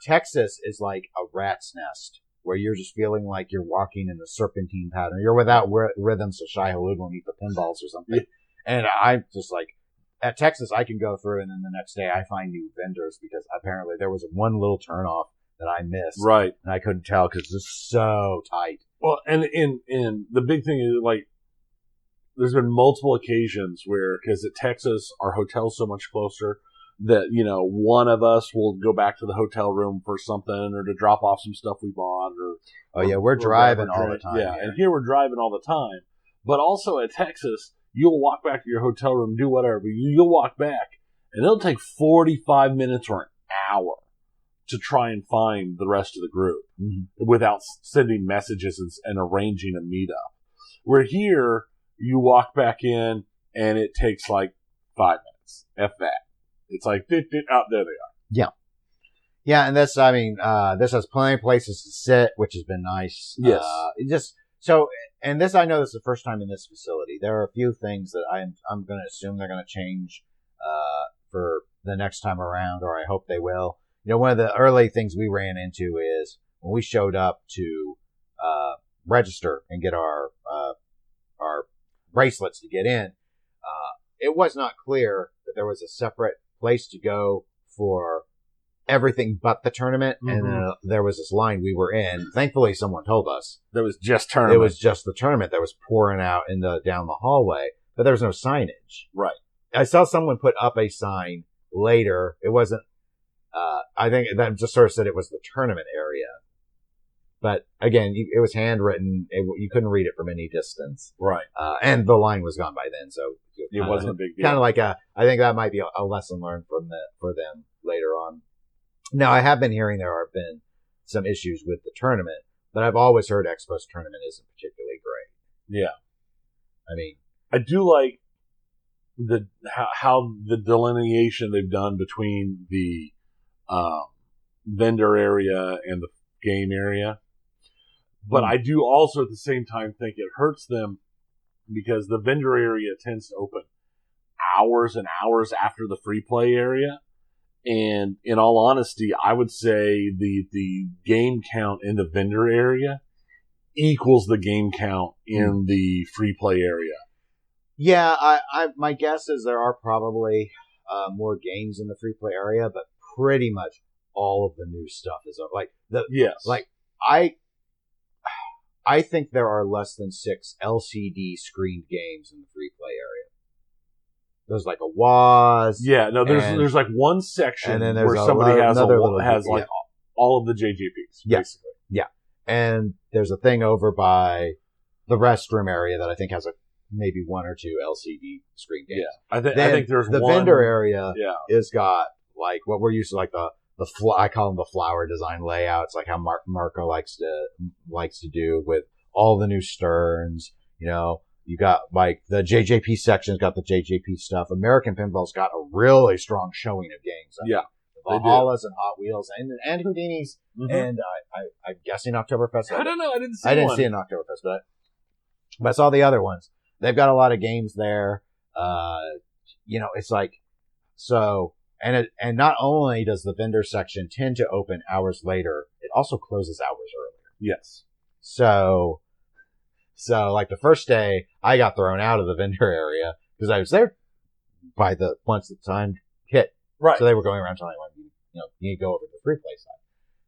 Speaker 2: Texas is like a rat's nest, where you're just feeling like you're walking in a serpentine pattern. You're without rhythm, so Shai Halud won't eat the pinballs or something. Yeah. And I'm just like, at Texas, I can go through, and then the next day I find new vendors, because apparently there was one little turnoff that I missed.
Speaker 1: Right.
Speaker 2: And I couldn't tell because it's so tight.
Speaker 1: Well, and the big thing is, there's been multiple occasions where, because at Texas, our hotel's so much closer, that, one of us will go back to the hotel room for something, or to drop off some stuff we bought,
Speaker 2: we're driving all the time.
Speaker 1: Yeah, and here we're driving all the time. But also at Texas, you'll walk back to your hotel room, do whatever. You'll walk back, and it'll take 45 minutes or an hour to try and find the rest of the group without sending messages and arranging a meetup. Where here, you walk back in, and it takes 5 minutes. F that. It's like, there they are.
Speaker 2: Yeah. Yeah, and this has plenty of places to sit, which has been nice.
Speaker 1: Yes.
Speaker 2: And this, I know this is the first time in this facility. There are a few things that I'm going to assume they're going to change, for the next time around, or I hope they will. One of the early things we ran into is when we showed up to, register and get our bracelets to get in, it was not clear that there was a separate place to go for everything but the tournament, and there was this line we were in. Thankfully, someone told us
Speaker 1: there was just tournament.
Speaker 2: It was just the tournament that was pouring out down the hallway, but there was no signage.
Speaker 1: Right.
Speaker 2: I saw someone put up a sign later. It wasn't. I think that just sort of said it was the tournament area, but again, it was handwritten. You couldn't read it from any distance.
Speaker 1: Right.
Speaker 2: And the line was gone by then, so
Speaker 1: it wasn't a big deal.
Speaker 2: Kind of like I think that might be a lesson learned for them later on. Now, I have been hearing there have been some issues with the tournament, but I've always heard Expo's tournament isn't particularly great.
Speaker 1: Yeah.
Speaker 2: I
Speaker 1: I do like how the delineation they've done between the vendor area and the game area. But I do also at the same time think it hurts them, because the vendor area tends to open hours and hours after the free play area. And in all honesty, I would say the game count in the vendor area equals the game count in the free play area.
Speaker 2: Yeah, my guess is there are probably more games in the free play area, but pretty much all of the new stuff is I think there are less than 6 LCD screened games in the free play area. There's a Woz.
Speaker 1: Yeah, no, there's one section
Speaker 2: and then
Speaker 1: where somebody has all of the JJPs, basically.
Speaker 2: Yeah. And there's a thing over by the restroom area that I think has maybe 1 or 2 LCD screen games.
Speaker 1: Yeah, I think there's
Speaker 2: the
Speaker 1: one
Speaker 2: vendor area.
Speaker 1: Yeah,
Speaker 2: is got what we're used to, I call them the flower design layouts, like how Marco likes to do with all the new Sterns. You got the JJP section's got the JJP stuff. American Pinball's got a really strong showing of games. Valhalla's and Hot Wheels and Houdini's, and I'm guessing Oktoberfest.
Speaker 1: I don't know. I didn't see
Speaker 2: an Oktoberfest, but I saw the other ones. They've got a lot of games there. It's so. And not only does the vendor section tend to open hours later, it also closes hours earlier.
Speaker 1: Yes.
Speaker 2: So So, like, the first day, I got thrown out of the vendor area because I was there by once the time hit.
Speaker 1: Right.
Speaker 2: So they were going around telling me, you need to go over to the free play side.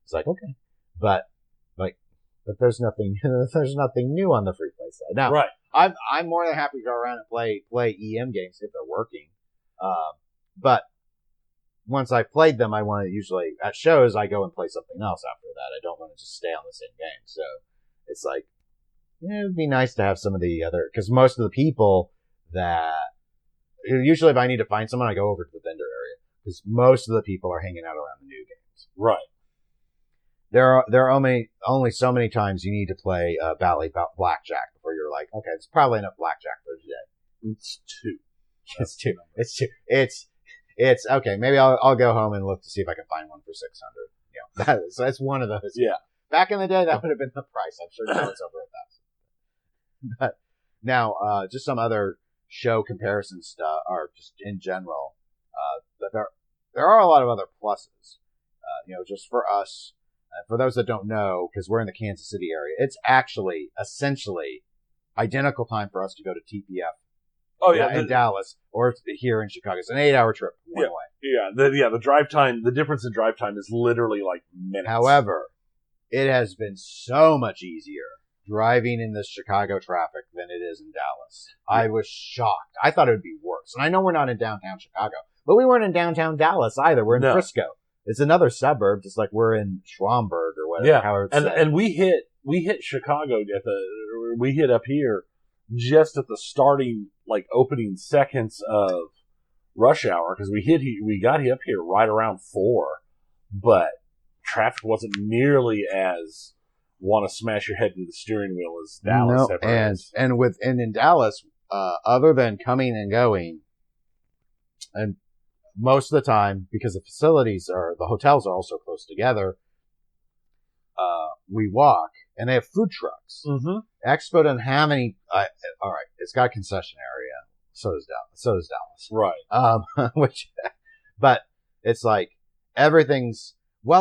Speaker 2: It's like, okay. But there's nothing, there's nothing new on the free play side. Now,
Speaker 1: right.
Speaker 2: I'm more than happy to go around and play EM games if they're working. But once I've played them, I want to usually, at shows, I go and play something else after that. I don't want to just stay on the same game. So it's like, it would be nice to have some of the other, because most of the people usually if I need to find someone, I go over to the vendor area, because most of the people are hanging out around the new games.
Speaker 1: Right.
Speaker 2: There are only so many times you need to play blackjack before you're like, okay, it's probably enough blackjack for today.
Speaker 1: It's 2.
Speaker 2: It's 2. It's 2. It's okay. Maybe I'll go home and look to see if I can find one for 600. That's one of those.
Speaker 1: Yeah.
Speaker 2: Back in the day, that would have been the price. I'm sure now it's over 1,000. But now, just some other show comparison stuff, or just in general, that there are a lot of other pluses. Just for us, for those that don't know, because we're in the Kansas City area, it's actually essentially identical time for us to go to TPF.
Speaker 1: Oh yeah,
Speaker 2: in Dallas or here in Chicago. It's an 8-hour trip one way.
Speaker 1: Yeah, the drive time, the difference in drive time is literally like minutes.
Speaker 2: However, it has been so much easier driving in this Chicago traffic than it is in Dallas. Yeah. I was shocked. I thought it would be worse. And I know we're not in downtown Chicago, but we weren't in downtown Dallas either. We're in Frisco. It's another suburb, just like we're in Schwamberg or whatever.
Speaker 1: Yeah, and we hit Chicago we hit up here just at the starting, like, opening seconds of rush hour, because we got up here right around 4, but traffic wasn't nearly as want to smash your head to the steering wheel as Dallas ever is.
Speaker 2: And in Dallas, other than coming and going, and most of the time, because the hotels are also close together, we walk, and they have food trucks.
Speaker 1: Mm-hmm.
Speaker 2: Expo doesn't have any. All right, it's got a concession area. So does Dallas.
Speaker 1: Right.
Speaker 2: But it's like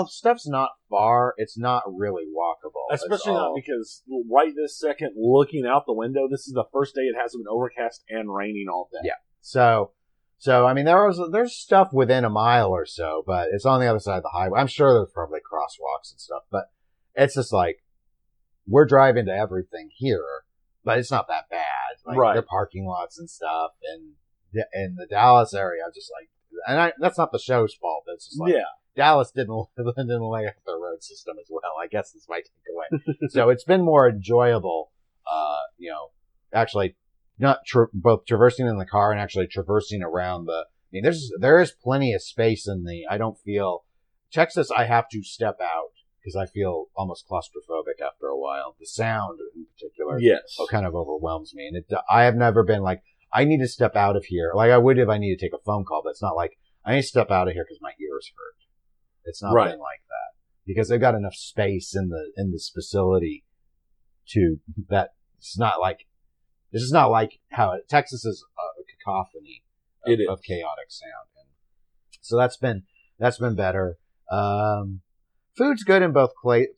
Speaker 2: stuff's not far. It's not really walkable.
Speaker 1: Especially not because right this second, looking out the window, this is the first day it hasn't been overcast and raining all day.
Speaker 2: Yeah. So I mean, there's stuff within a mile or so, but it's on the other side of the highway. I'm sure there's probably crosswalks and stuff, but it's just like, we're driving to everything here, but it's not that bad. Like,
Speaker 1: right.
Speaker 2: There are parking lots and stuff, and in the Dallas area, I'm just like, that's not the show's fault. It's just like, Dallas didn't lay out their road system as well. I guess this might take away. So it's been more enjoyable, actually not both traversing in the car and actually traversing around there is plenty of space I don't feel Texas. I have to step out because I feel almost claustrophobic after a while. The sound in particular, kind of overwhelms me. And I have never been like, I need to step out of here. Like I would if I need to take a phone call, but it's not like I need to step out of here because my ears hurt. It's not been like that because they've got enough space in this facility to that. It's not like, this is not like how Texas is a cacophony of chaotic sound. And so that's been better. Food's good in both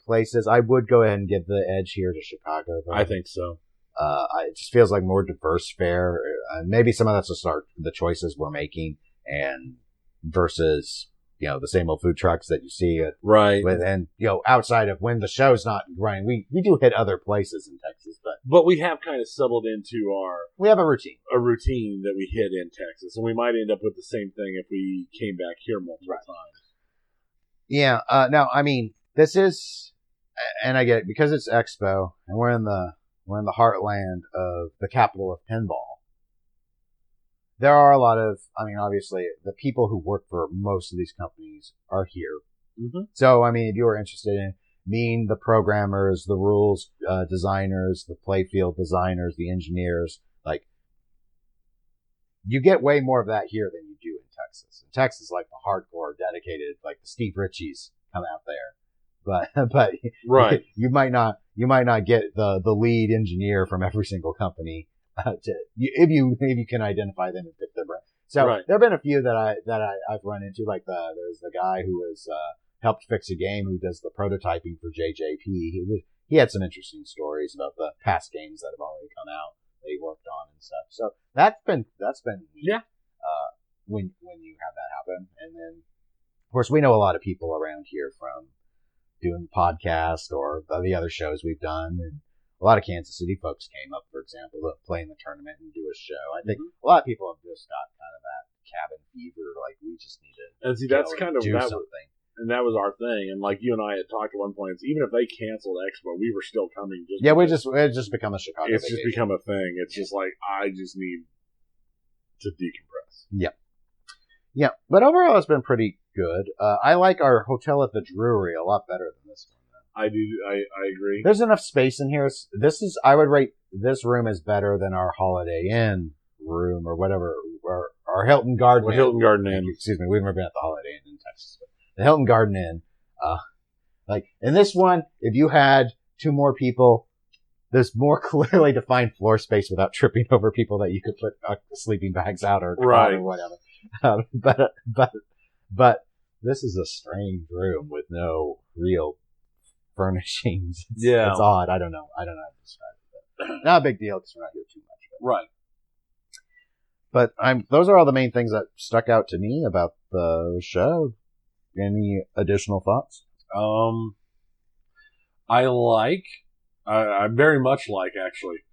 Speaker 2: places. I would go ahead and give the edge here to Chicago, though.
Speaker 1: I think so.
Speaker 2: It just feels like more diverse fare. Maybe some of that's just the choices we're making, and versus the same old food trucks that you see.
Speaker 1: Right.
Speaker 2: And outside of when the show's not running, we do hit other places in Texas,
Speaker 1: but we have kind of settled into
Speaker 2: we have a routine
Speaker 1: that we hit in Texas, and we might end up with the same thing if we came back here multiple times.
Speaker 2: Yeah. Now, I mean, this is, and I get it because it's Expo, and we're in the heartland of the capital of pinball. There are a lot of, obviously, the people who work for most of these companies are here.
Speaker 1: Mm-hmm.
Speaker 2: So, if you were interested in meeting the programmers, the rules designers, the playfield designers, the engineers, like, you get way more of that here than you do in Texas. In Texas, like the hardcore, dedicated, like the Steve Ritchies come out there. But
Speaker 1: right.
Speaker 2: you might not get the lead engineer from every single company if you can identify them and pick their brand. So there have been a few that I've run into, like there's the guy who has helped fix a game who does the prototyping for JJP. he had some interesting stories about the past games that have already come out that he worked on and stuff. So that's been
Speaker 1: Yeah.
Speaker 2: When you have that happen, and then of course we know a lot of people around here from doing the podcast or the other shows we've done, and a lot of Kansas City folks came up, for example, to play in the tournament and do a show. I think a lot of people have just got kind of that cabin fever, like we just need to
Speaker 1: and see that's kind of
Speaker 2: do
Speaker 1: that
Speaker 2: something.
Speaker 1: And that was our thing. And like you and I had talked at one point, it's even if they canceled Expo, we were still coming. Just
Speaker 2: it's just become a Chicago.
Speaker 1: It's
Speaker 2: vacation.
Speaker 1: just become a thing. It's just like I just need to decompress.
Speaker 2: Yeah. But overall, it's been pretty good. I like our hotel at the Drury a lot better than this one.
Speaker 1: I do. I agree.
Speaker 2: There's enough space in here. I would rate this room as better than our Holiday Inn room or whatever, or our Hilton Garden Inn.
Speaker 1: Hilton Garden Inn.
Speaker 2: Excuse me, we've never been at the Holiday Inn in Texas. But the Hilton Garden Inn, like in this one, if you had two more people, there's more clearly defined floor space without tripping over people that you could put sleeping bags out or
Speaker 1: right
Speaker 2: or whatever. But this is a strange room with no real furnishings. It's odd. I don't know how to describe it. But not a big deal because we're not here too much. But.
Speaker 1: Right.
Speaker 2: But those are all the main things that stuck out to me about the show. Any additional thoughts?
Speaker 1: I very much like actually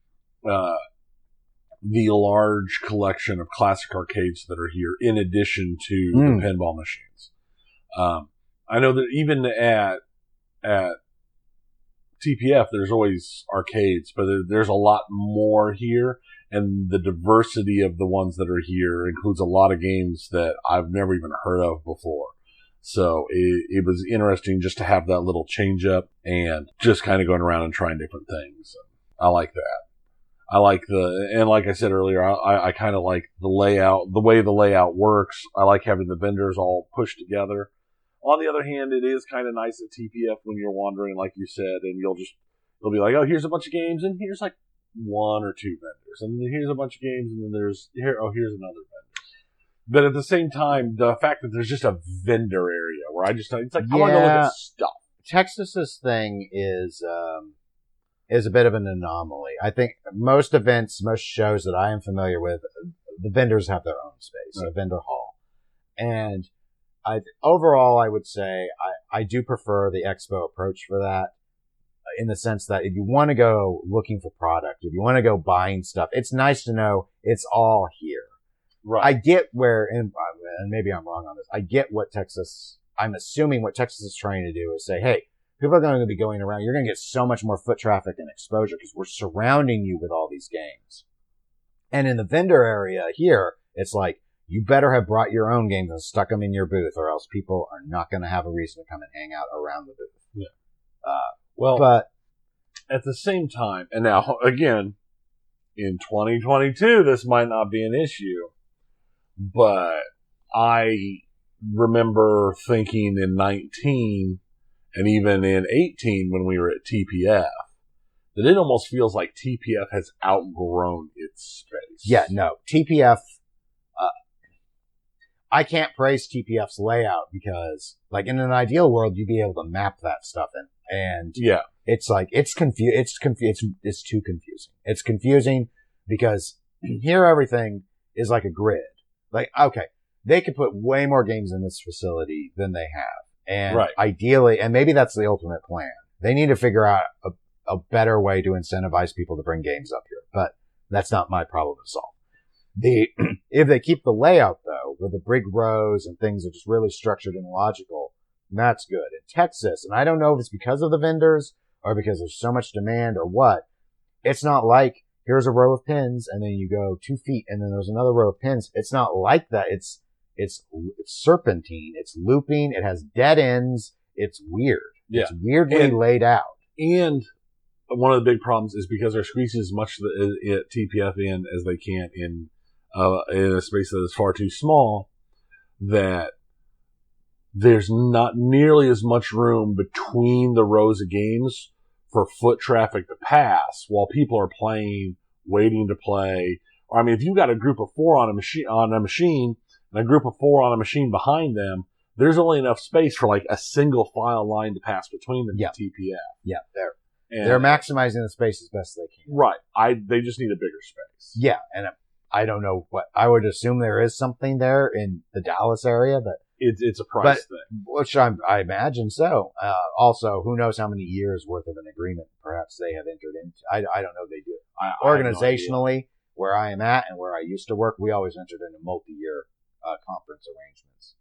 Speaker 1: the large collection of classic arcades that are here, in addition to the pinball machines. I know that even at TPF, there's always arcades, but there's a lot more here, and the diversity of the ones that are here includes a lot of games that I've never even heard of before. So it was interesting just to have that little change up and just kind of going around and trying different things. I like that. I like and like I said earlier, I kind of like the layout, the way the layout works. I like having the vendors all pushed together. On the other hand, it is kind of nice at TPF when you're wandering, like you said, and you'll be like, oh, here's a bunch of games, and here's like one or two vendors, and then here's a bunch of games, and then here's another vendor. But at the same time, the fact that there's just a vendor area where it's like, I want to go look at stuff.
Speaker 2: Texas's thing is a bit of an anomaly. I think most events, most shows that I am familiar with, the vendors have their own space, a vendor hall. And overall, I would say I do prefer the Expo approach for that, in the sense that if you want to go looking for product, if you want to go buying stuff, it's nice to know it's all here.
Speaker 1: Right.
Speaker 2: I get where, and maybe I'm wrong on this, I get I'm assuming what Texas is trying to do is say, hey, people are going to be going around, you're going to get so much more foot traffic and exposure because we're surrounding you with all these games. And in the vendor area here, it's like, you better have brought your own games and stuck them in your booth, or else people are not going to have a reason to come and hang out around the booth.
Speaker 1: Yeah. But at the same time, and now again, in 2022, this might not be an issue, but I remember thinking in 19 and even in 18 when we were at TPF, that it almost feels like TPF has outgrown its space.
Speaker 2: Yeah, no. TPF, I can't praise TPF's layout because, like, in an ideal world, you'd be able to map that stuff in. And
Speaker 1: yeah,
Speaker 2: it's like, it's too confusing. It's confusing because here everything is like a grid. Like, okay, they could put way more games in this facility than they have. And ideally, and maybe that's the ultimate plan, they need to figure out a better way to incentivize people to bring games up here. But that's not my problem to solve. If they keep the layout, though, with the big rows and things are just really structured and logical, that's good. In Texas, and I don't know if it's because of the vendors or because there's so much demand or what, it's not like, here's a row of pins and then you go 2 feet and then there's another row of pins. It's not like that. It's serpentine. It's looping. It has dead ends. It's weird.
Speaker 1: Yeah.
Speaker 2: It's weirdly laid out.
Speaker 1: And one of the big problems is because they're squeezing as much at TPF in as they can in a space that is far too small, that there's not nearly as much room between the rows of games for foot traffic to pass while people are playing, waiting to play. Or, I mean, if you've got a group of 4 on a machine and a group of 4 on a machine behind them, there's only enough space for like a single file line to pass between them at TPF.
Speaker 2: Yeah, there.
Speaker 1: And
Speaker 2: they're maximizing the space as best they can.
Speaker 1: Right. They just need a bigger space.
Speaker 2: Yeah, and I don't know what I would assume there is something there in the Dallas area, but
Speaker 1: it's a price thing,
Speaker 2: which I imagine so. Also, who knows how many years worth of an agreement perhaps they have entered into? I don't know. They do organizationally. Where I am at and where I used to work, we always entered into multi-year conference arrangements,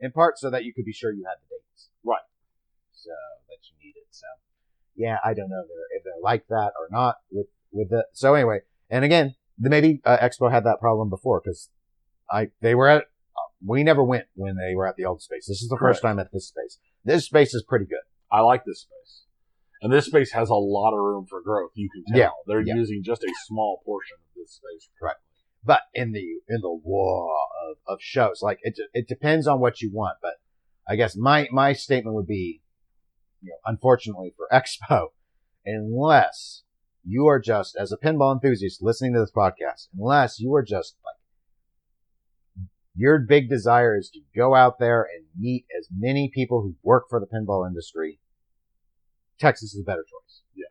Speaker 2: in part so that you could be sure you had the dates,
Speaker 1: right?
Speaker 2: So that you needed. So yeah, I don't know if they're like that or not with it. So anyway, and again, maybe Expo had that problem before because we never went when they were at the old space. This is the first time at this space. This space is pretty good.
Speaker 1: I like this space. And this space has a lot of room for growth. You can tell.
Speaker 2: Yeah.
Speaker 1: They're using just a small portion of this space.
Speaker 2: Right. But in the war of shows, like it depends on what you want. But I guess my statement would be, unfortunately for Expo, unless you are just, as a pinball enthusiast listening to this podcast, unless you are just like, your big desire is to go out there and meet as many people who work for the pinball industry, Texas is a better choice.
Speaker 1: Yes.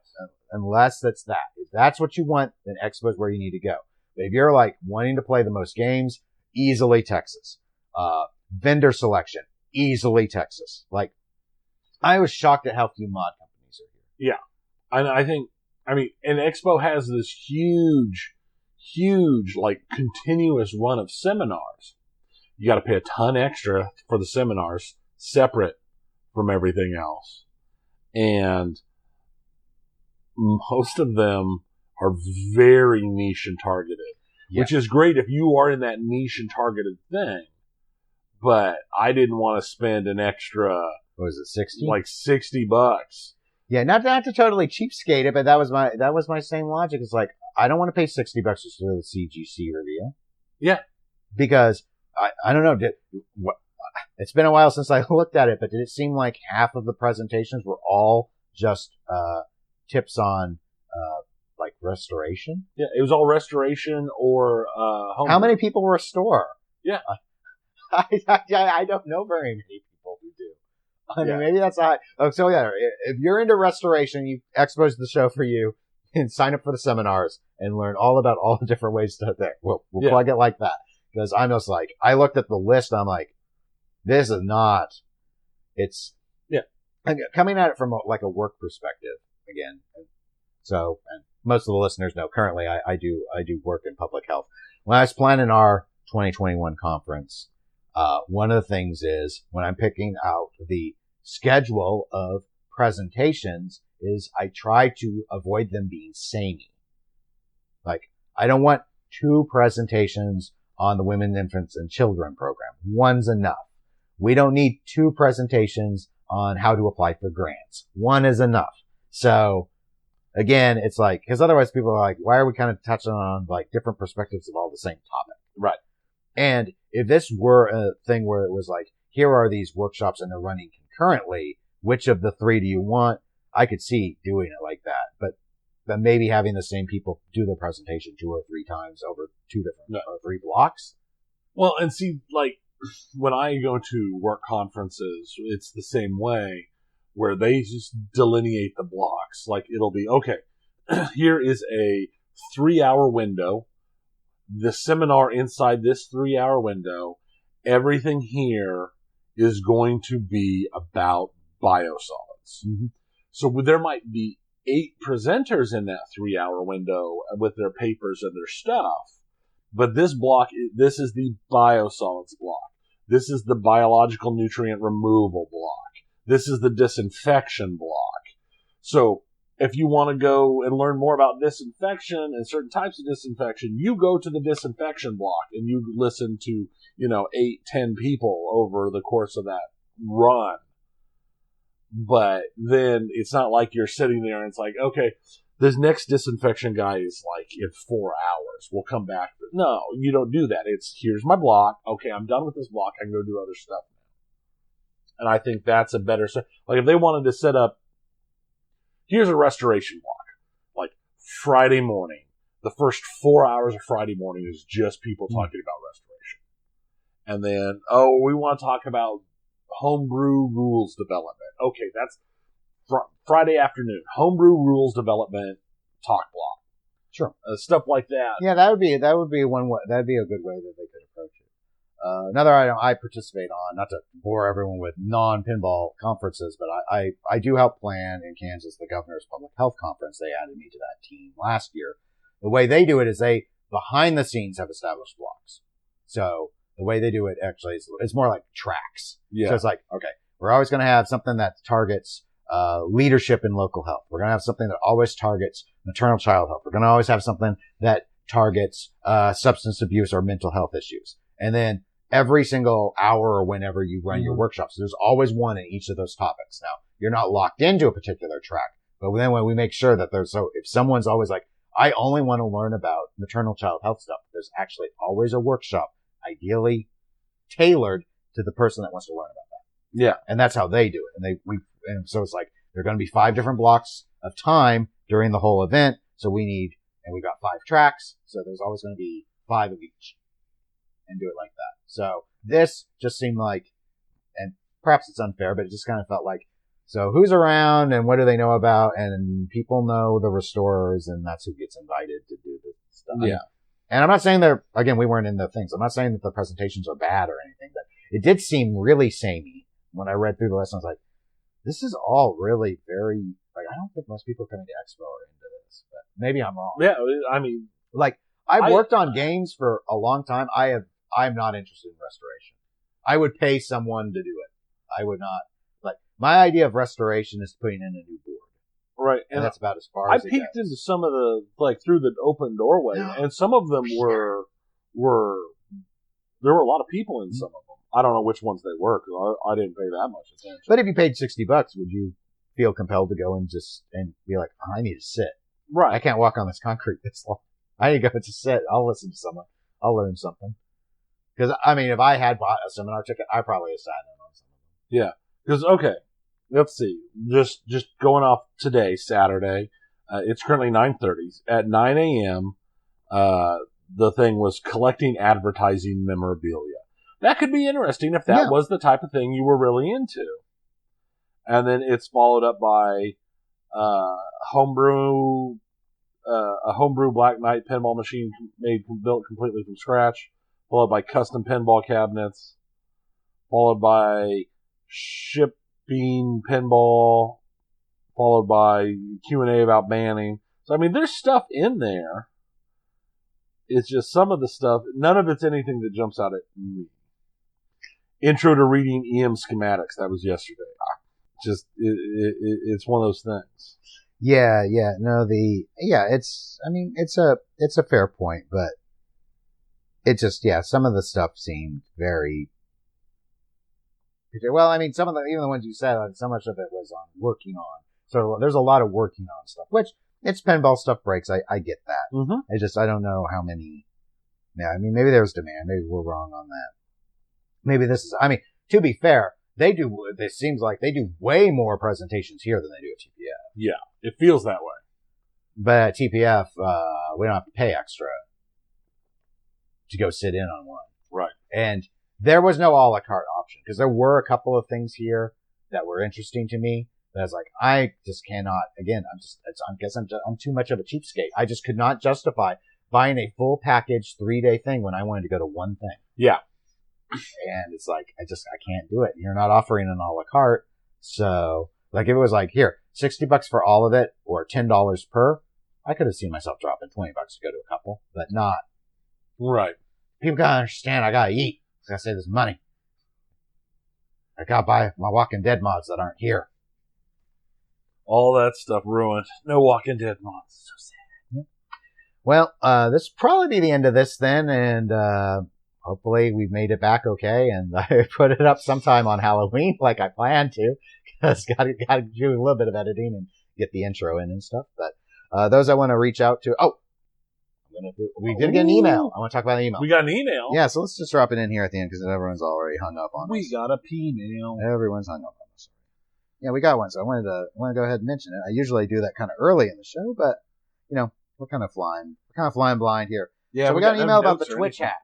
Speaker 2: Unless that's that. If that's what you want, then Expo is where you need to go. But if you're like wanting to play the most games, easily Texas. Vendor selection, easily Texas. Like, I was shocked at how few mod companies are here.
Speaker 1: Yeah. And and Expo has this huge, like, continuous run of seminars. You got to pay a ton extra for the seminars, separate from everything else. And most of them are very niche and targeted, which is great if you are in that niche and targeted thing. But I didn't want to spend an extra,
Speaker 2: what was it, 60?
Speaker 1: Like $60.
Speaker 2: Yeah, not to totally cheapskate it, but that was my same logic. It's like, I don't want to pay $60 just for the CGC reveal.
Speaker 1: Yeah.
Speaker 2: Because I don't know, it's been a while since I looked at it, but did it seem like half of the presentations were all just tips on like restoration?
Speaker 1: Yeah, it was all restoration or home.
Speaker 2: How many people restore?
Speaker 1: Yeah.
Speaker 2: I don't know very many people who do. I mean, maybe that's not. So yeah, if you're into restoration, Expo's the show for you. And sign up for the seminars and learn all about all the different ways to there. We'll plug it like that. Because I'm just like, I looked at the list, I'm like, this is not, it's, coming at it from a work perspective again. So, and most of the listeners know currently I do work in public health. When I was planning our 2021 conference, one of the things is when I'm picking out the schedule of presentations is I try to avoid them being samey. Like, I don't want 2 presentations on the Women, Infants, and Children program. One's enough. We don't need 2 presentations on how to apply for grants. 1 is enough. So, again, it's like, because otherwise people are like, why are we kind of touching on like different perspectives of all the same topic?
Speaker 1: Right.
Speaker 2: And if this were a thing where it was like, here are these workshops and they're running concurrently, which of the 3 do you want? I could see doing it like that. But then maybe having the same people do the presentation 2 or 3 times over 2 different or 3 blocks.
Speaker 1: Well, and see, like, when I go to work conferences, it's the same way where they just delineate the blocks. Like, it'll be, okay, here is a 3-hour window. The seminar inside this 3-hour window, everything here is going to be about biosolids. Mm-hmm. So there might be 8 presenters in that 3-hour window with their papers and their stuff. But this block, this is the biosolids block. This is the biological nutrient removal block. This is the disinfection block. So if you want to go and learn more about disinfection and certain types of disinfection, you go to the disinfection block and you listen to, 8-10 people over the course of that run. But then it's not like you're sitting there and it's like, okay, this next disinfection guy is like in 4 hours. We'll come back. No, you don't do that. It's, here's my block. Okay, I'm done with this block. I can go do other stuff now. And I think that's a better, like if they wanted to set up, here's a restoration block. Like Friday morning, the first 4 hours of Friday morning is just people talking about restoration. And then, we want to talk about homebrew rules development. Okay, that's Friday afternoon, homebrew rules development talk block.
Speaker 2: Sure.
Speaker 1: Stuff like that.
Speaker 2: Yeah, that would be one way. That'd be a good way that they could approach it. Another item I participate on, not to bore everyone with non-pinball conferences, but I do help plan in Kansas the Governor's Public Health Conference. They added me to that team last year. The way they do it is they, behind the scenes, have established blocks. So the way they do it actually is it's more like tracks.
Speaker 1: Yeah.
Speaker 2: So it's like, okay, we're always going to have something that targets leadership in local health. We're going to have something that always targets maternal child health. We're going to always have something that targets substance abuse or mental health issues. And then every single hour or whenever you run your workshops, there's always one in each of those topics. Now, you're not locked into a particular track, but then when we make sure that if someone's always like, I only want to learn about maternal child health stuff, there's actually always a workshop, ideally tailored to the person that wants to learn about that.
Speaker 1: Yeah.
Speaker 2: And that's how they do it. And so it's like, there are going to be 5 different blocks of time during the whole event. So we got 5 tracks. So there's always going to be 5 of each, and do it like that. So this just seemed like, and perhaps it's unfair, but it just kind of felt like, so who's around and what do they know about? And people know the restorers, and that's who gets invited to do this stuff.
Speaker 1: Yeah.
Speaker 2: And I'm not saying again, we weren't in the things. I'm not saying that the presentations are bad or anything, but it did seem really samey when I read through the list. I was like, this is all really very, like, I don't think most people coming to Expo are into this, but maybe I'm wrong.
Speaker 1: Yeah. I mean,
Speaker 2: like, I've worked on games for a long time. I'm not interested in restoration. I would pay someone to do it. I would not. Like, my idea of restoration is putting in a new board.
Speaker 1: Right.
Speaker 2: And that's about as far as
Speaker 1: I peeked into some of the, like, through the open doorway, and some of them were there were a lot of people in some of them. I don't know which ones they were, because I didn't pay that much attention.
Speaker 2: But if you paid $60, would you feel compelled to go and be like, oh, I need to sit.
Speaker 1: Right.
Speaker 2: I can't walk on this concrete this long. I need to go to sit. I'll listen to someone. I'll learn something. Because, I mean, if I had bought a seminar ticket, I probably have sat in on some of them.
Speaker 1: Yeah. Because, okay, let's see. Just going off today, Saturday, it's currently 9:30. At 9 a.m., the thing was collecting advertising memorabilia. That could be interesting if that was the type of thing you were really into. And then it's followed up by a homebrew Black Knight pinball machine built completely from scratch, followed by custom pinball cabinets, followed by shipping pinball, followed by Q&A about banning. So, I mean, there's stuff in there. It's just some of the stuff, none of it's anything that jumps out at me. Intro to reading EM schematics, that was yesterday. Just, it's one of those things.
Speaker 2: Yeah, it's a fair point, but it just, some of the stuff seemed very, well, I mean, even the ones you said, so much of it was on working on. So there's a lot of working on stuff, which it's pinball stuff breaks. I get that.
Speaker 1: Mm-hmm.
Speaker 2: I don't know how many. Yeah, I mean, maybe there's demand. Maybe we're wrong on that. Maybe to be fair, it seems like they do way more presentations here than they do at TPF.
Speaker 1: Yeah, it feels that way.
Speaker 2: But at TPF, we don't have to pay extra to go sit in on one.
Speaker 1: Right.
Speaker 2: And there was no a la carte option, because there were a couple of things here that were interesting to me. But I was like, I just cannot, again, I'm too much of a cheapskate. I just could not justify buying a full package 3-day thing when I wanted to go to one thing.
Speaker 1: Yeah.
Speaker 2: And it's like, I can't do it. You're not offering an a la carte. So, like, if it was like, here, $60 for all of it, or $10 per, I could have seen myself dropping $20 to go to a couple, but not.
Speaker 1: Right.
Speaker 2: People gotta understand, I gotta eat. I gotta save this money. I gotta buy my Walking Dead mods that aren't here.
Speaker 1: All that stuff ruined. No Walking Dead mods. So sad.
Speaker 2: Yep. Well, this will probably be the end of this then, and hopefully we've made it back okay, and I put it up sometime on Halloween like I planned to, because gotta do a little bit of editing and get the intro in and stuff. But those I want to reach out to. We did get an email. I want to talk about the email.
Speaker 1: We got an email.
Speaker 2: Yeah, so let's just drop it in here at the end, because everyone's already hung up on us.
Speaker 1: We got a P-mail.
Speaker 2: Everyone's hung up on us. Yeah, we got one, so I wanted to go ahead and mention it. I usually do that kind of early in the show, but we're kind of flying blind here.
Speaker 1: Yeah,
Speaker 2: so we got an email about the Twitch hack.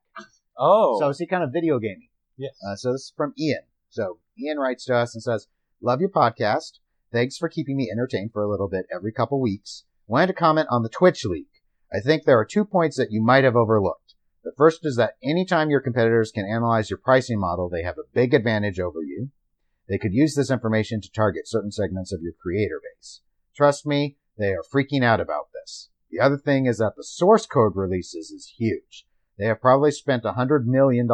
Speaker 1: Oh.
Speaker 2: So is he kind of video gaming?
Speaker 1: Yes.
Speaker 2: So this is from Ian. So Ian writes to us and says, "Love your podcast. Thanks for keeping me entertained for a little bit every couple weeks. Wanted to comment on the Twitch leak. I think there are 2 points that you might have overlooked. The first is that anytime your competitors can analyze your pricing model, they have a big advantage over you. They could use this information to target certain segments of your creator base. Trust me, they are freaking out about this. The other thing is that the source code releases is huge. They have probably spent $100 million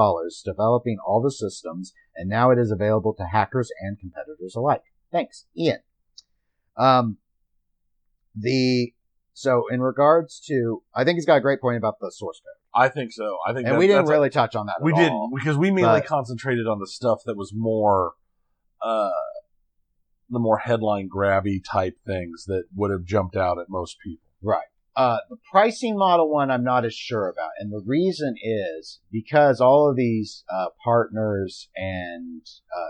Speaker 2: developing all the systems, and now it is available to hackers and competitors alike. Thanks, Ian. So in regards to, I think he's got a great point about the source code.
Speaker 1: I think so.
Speaker 2: And we didn't really touch on that at all.
Speaker 1: We didn't, because we mainly concentrated on the stuff that was more, the more headline grabby type things that would have jumped out at most people.
Speaker 2: Right. The pricing model one, I'm not as sure about. And the reason is because all of these partners and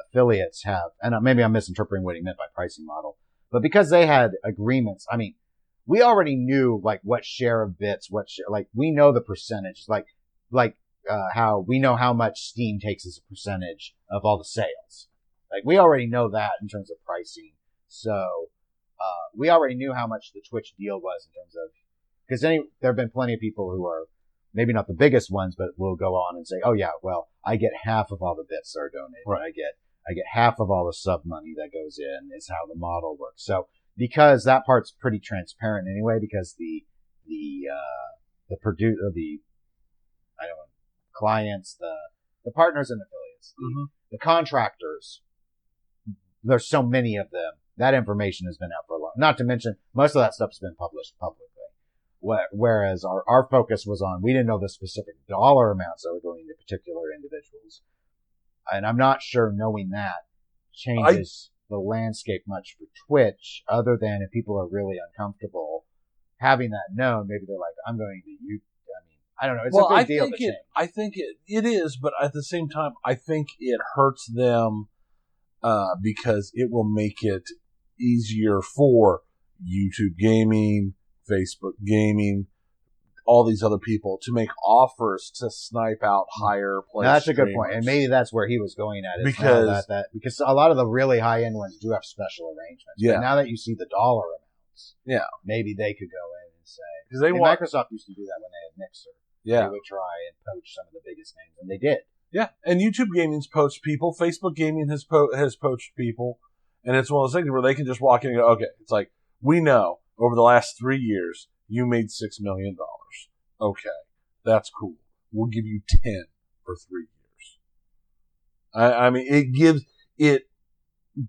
Speaker 2: affiliates have, and maybe I'm misinterpreting what he meant by pricing model, but because they had agreements, I mean, we already knew like what share of bits, we know the percentage, how we know how much Steam takes as a percentage of all the sales. Like we already know that in terms of pricing. So, we already knew how much the Twitch deal was in terms of, because there have been plenty of people who are maybe not the biggest ones, but will go on and say, oh yeah, well, I get half of all the bits that are donated. Right. I get half of all the sub money that goes in is how the model works. So, because that part's pretty transparent anyway, because the clients, the partners and affiliates, the contractors, there's so many of them. That information has been out for a long, not to mention most of that stuff has been published publicly. Whereas our focus was on, we didn't know the specific dollar amounts that were going to particular individuals. And I'm not sure knowing that changes the landscape much for Twitch, other than if people are really uncomfortable having that known, maybe they're like, I'm going to use, I don't know. It's a big deal to change.
Speaker 1: I think it is, but at the same time, I think it hurts them, because it will make it easier for YouTube gaming, Facebook gaming, all these other people to make offers to snipe out higher place.
Speaker 2: That's a good point, and maybe that's where he was going at. Because a lot of the really high end ones do have special arrangements. Yeah. But now that you see the dollar amounts, maybe they could go in and say, because Microsoft used to do that when they had Mixer. Yeah, they would try and poach some of the biggest names, and they did.
Speaker 1: Yeah, and YouTube Gaming's poached people. Facebook Gaming has poached people, and it's one of those things where they can just walk in and go, okay, it's like, we know over the last 3 years you made $6 million. Okay, that's cool. We'll give you 10 for 3 years. I mean, it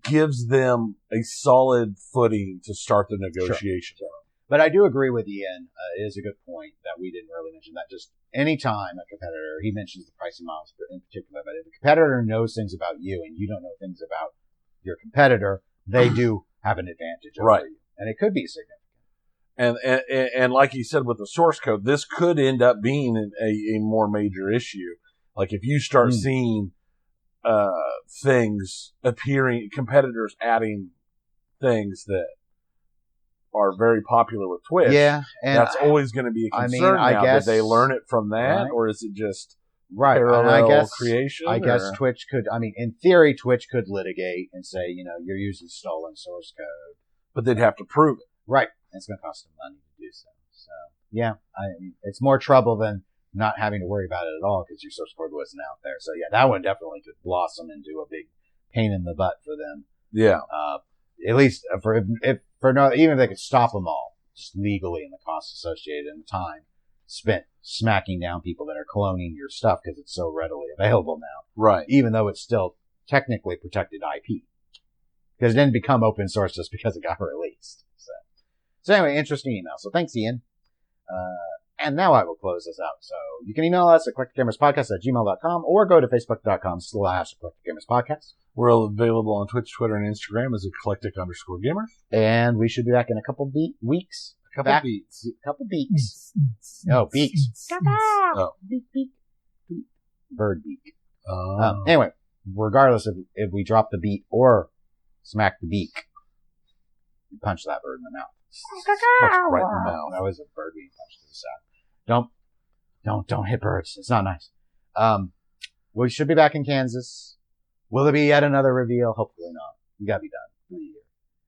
Speaker 1: gives them a solid footing to start the negotiation.
Speaker 2: Sure. But I do agree with Ian. It is a good point that we didn't really mention that. Just anytime a competitor, he mentions the pricing models in particular, but if a competitor knows things about you and you don't know things about your competitor, they do have an advantage over you. And it could be significant.
Speaker 1: And like you said with the source code, this could end up being a more major issue. Like if you start seeing things appearing, competitors adding things that are very popular with Twitch. Yeah, and that's always going to be a concern. I guess, did they learn it from that, or is it just parallel creation?
Speaker 2: I guess Twitch could. I mean, in theory, Twitch could litigate and say, you're using stolen source code,
Speaker 1: but they'd have to prove it.
Speaker 2: Right, and it's going to cost them money to do so. So, yeah, I mean, it's more trouble than not having to worry about it at all because your source code wasn't out there. So, yeah, that one definitely could blossom into a big pain in the butt for them.
Speaker 1: Yeah.
Speaker 2: At least even if they could stop them all, just legally, and the costs associated and the time spent smacking down people that are cloning your stuff because it's so readily available now.
Speaker 1: Right.
Speaker 2: Even though it's still technically protected IP. Because it didn't become open source just because it got released. So anyway, interesting email. So thanks, Ian. And now I will close this out. So you can email us at eclecticgamerspodcast@gmail.com or go to facebook.com/eclecticgamerspodcast.
Speaker 1: We're available on Twitch, Twitter, and Instagram as eclectic_gamers.
Speaker 2: And we should be back in a couple weeks.
Speaker 1: Couple beats.
Speaker 2: No, beaks.
Speaker 1: Oh.
Speaker 2: Beak. Bird beak. Anyway, regardless if we drop the beat or smack the beak, you punch that bird in the mouth.
Speaker 1: Right in the mouth.
Speaker 2: That was a bird being punched to the side. Don't hit birds. It's not nice. We should be back in Kansas. Will there be yet another reveal? Hopefully not. We gotta be done for the year.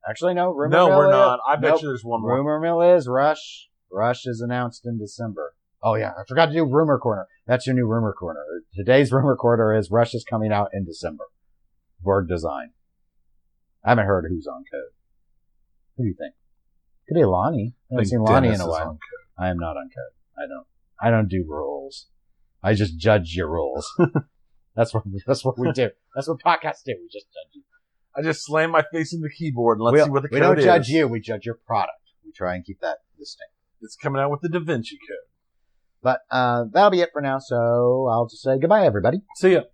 Speaker 2: Actually, no. Rumor
Speaker 1: No,
Speaker 2: mill
Speaker 1: we're
Speaker 2: is-
Speaker 1: not. I bet
Speaker 2: nope.
Speaker 1: you there's one more.
Speaker 2: Rumor mill is Rush. Rush is announced in December. Oh yeah, I forgot to do Rumor Corner. That's your new Rumor Corner. Today's Rumor Corner is Rush is coming out in December. Borg design. I haven't heard who's on code. Who do you think? Could be Lonnie. I haven't seen Lonnie in a while. I am not on code. I don't do rules. I just judge your rules. That's what we do. That's what podcasts do. We just judge you.
Speaker 1: I just slam my face in the keyboard and let's see what the code is.
Speaker 2: We don't judge you. We judge your product. We try and keep that distinct.
Speaker 1: It's coming out with the Da Vinci Code.
Speaker 2: But that'll be it for now. So I'll just say goodbye, everybody.
Speaker 1: See ya.